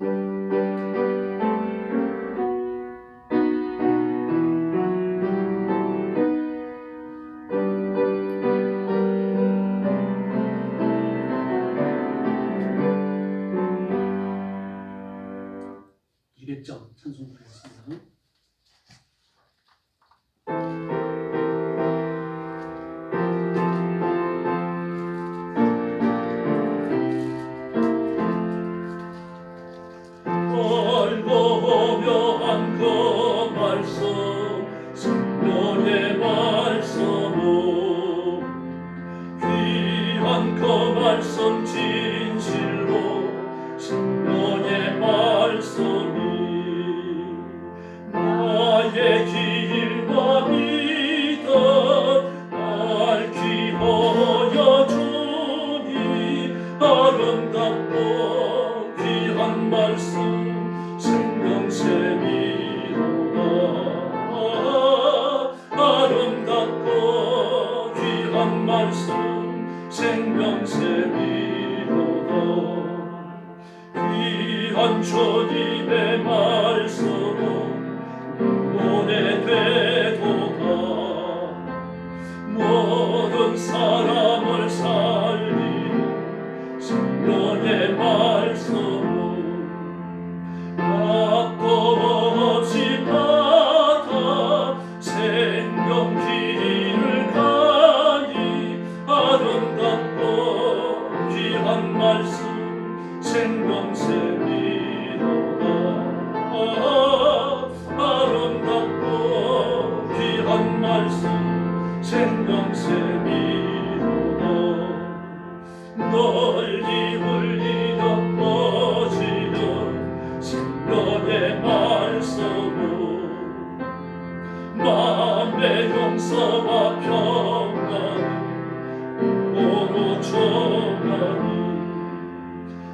찬송 드리겠습니다. 주님의 말씀은 오래 되도다. 모든 사람을 살리는 생명의 말씀은 값도 없이 받아 생명 길을 가니 아름답고 귀한 말씀 생명샘이 아름답고 귀한 말씀 생명샘이로다. 널리 울리며 퍼지는 생명의 말씀은 마음의 용서와 평안을 오로 전하니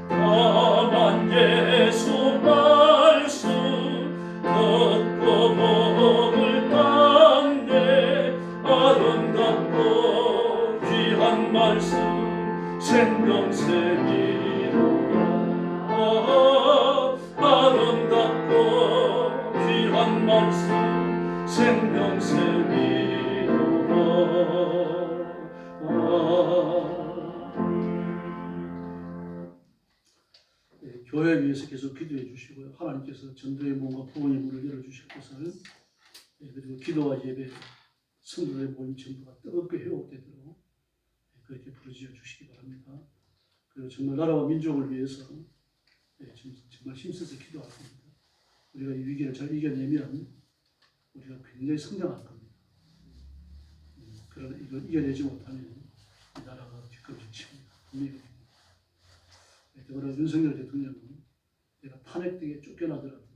다만 예수 말씀 듣고 복을 받네. 아름답고 귀한 말씀 생명샘이로다. 아름답고 귀한 말씀 생명샘이로다. 교회를 위해서 계속 기도해 주시고요. 하나님께서 전도의 문과 부흥의 문을 열어주실 것을 그리고 기도와 예배, 성도의 모임 전부가 뜨겁게 회복되도록 그렇게 부르짖어 주시기 바랍니다. 그리고 정말 나라와 민족을 위해서 정말 힘써서 기도할 겁니다. 우리가 이 위기를 잘 이겨내면 우리가 굉장히 성장할 겁니다. 그러나 이걸 이겨내지 못하면 이 나라가 뒷걸음질칩니다. 분명히. 더불어 윤석열 대통령은 내가 탄핵되게 쫓겨나더라도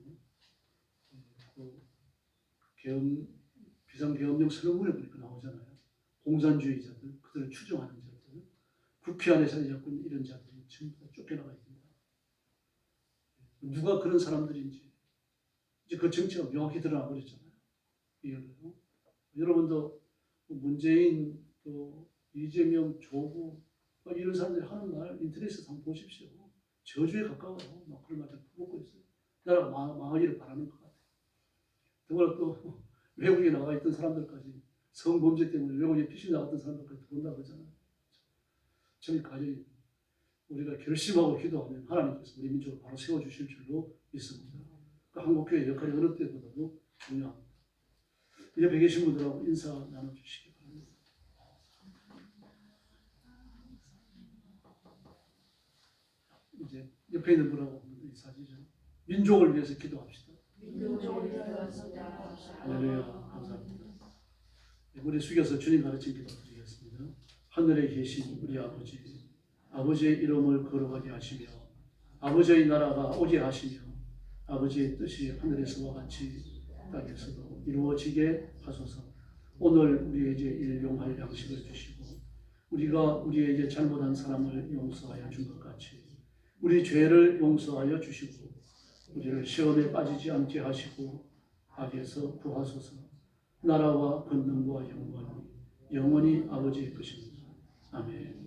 비상계엄령 선언문에 보니까 나오잖아요. 공산주의자들, 그들을 추종하는 자들, 국회 안에 자리 잡고 있는 이런 자들이 전부 다 쫓겨나가야 된다. 누가 그런 사람들인지 이제 그 정체가 명확히 드러나 버렸잖아요. 이걸로요. 여러분도 문재인, 또 이재명, 조국 이런 사람들이 하는 말 인터넷에서 한번 보십시오. 저주에 가까워요. 막 그런 말들 퍼붓고 있어요. 나라가 망하기를 바라는 것 같아요. 더불어 또 외국에 나가 있던 사람들까지 성범죄 때문에 외국에 피신 나갔던 사람들까지 들어온다고 하잖아요. 저희 가정이 우리가 결심하고 기도하면 하나님께서 우리 민족을 바로 세워주실 줄로 믿습니다. 그 한국교회 역할이 어느 때보다도 중요합니다. 옆에 계신 분들하고 인사 나눠주시기 바랍니다. 이제 옆에 있는 분하고 인사드리죠. 민족을 위해서 기도합시다. 할렐루야. 감사합니다. 우리 숙여서 주님 가르친 기도 드리겠습니다. 하늘에 계신 우리 아버지, 아버지의 이름을 거룩하게 하시며 아버지의 나라가 오게 하시며 아버지의 뜻이 하늘에서와 같이 땅에서도 이루어지게 하소서. 오늘 우리에게 일용할 양식을 주시고 우리가 우리에게 잘못한 사람을 용서하여 준 것 같이 우리 죄를 용서하여 주시고 우리를 시험에 빠지지 않게 하시고 악에서 구하소서. 나라와 권능과 영광이 영원히 아버지의 것입니다. 아멘.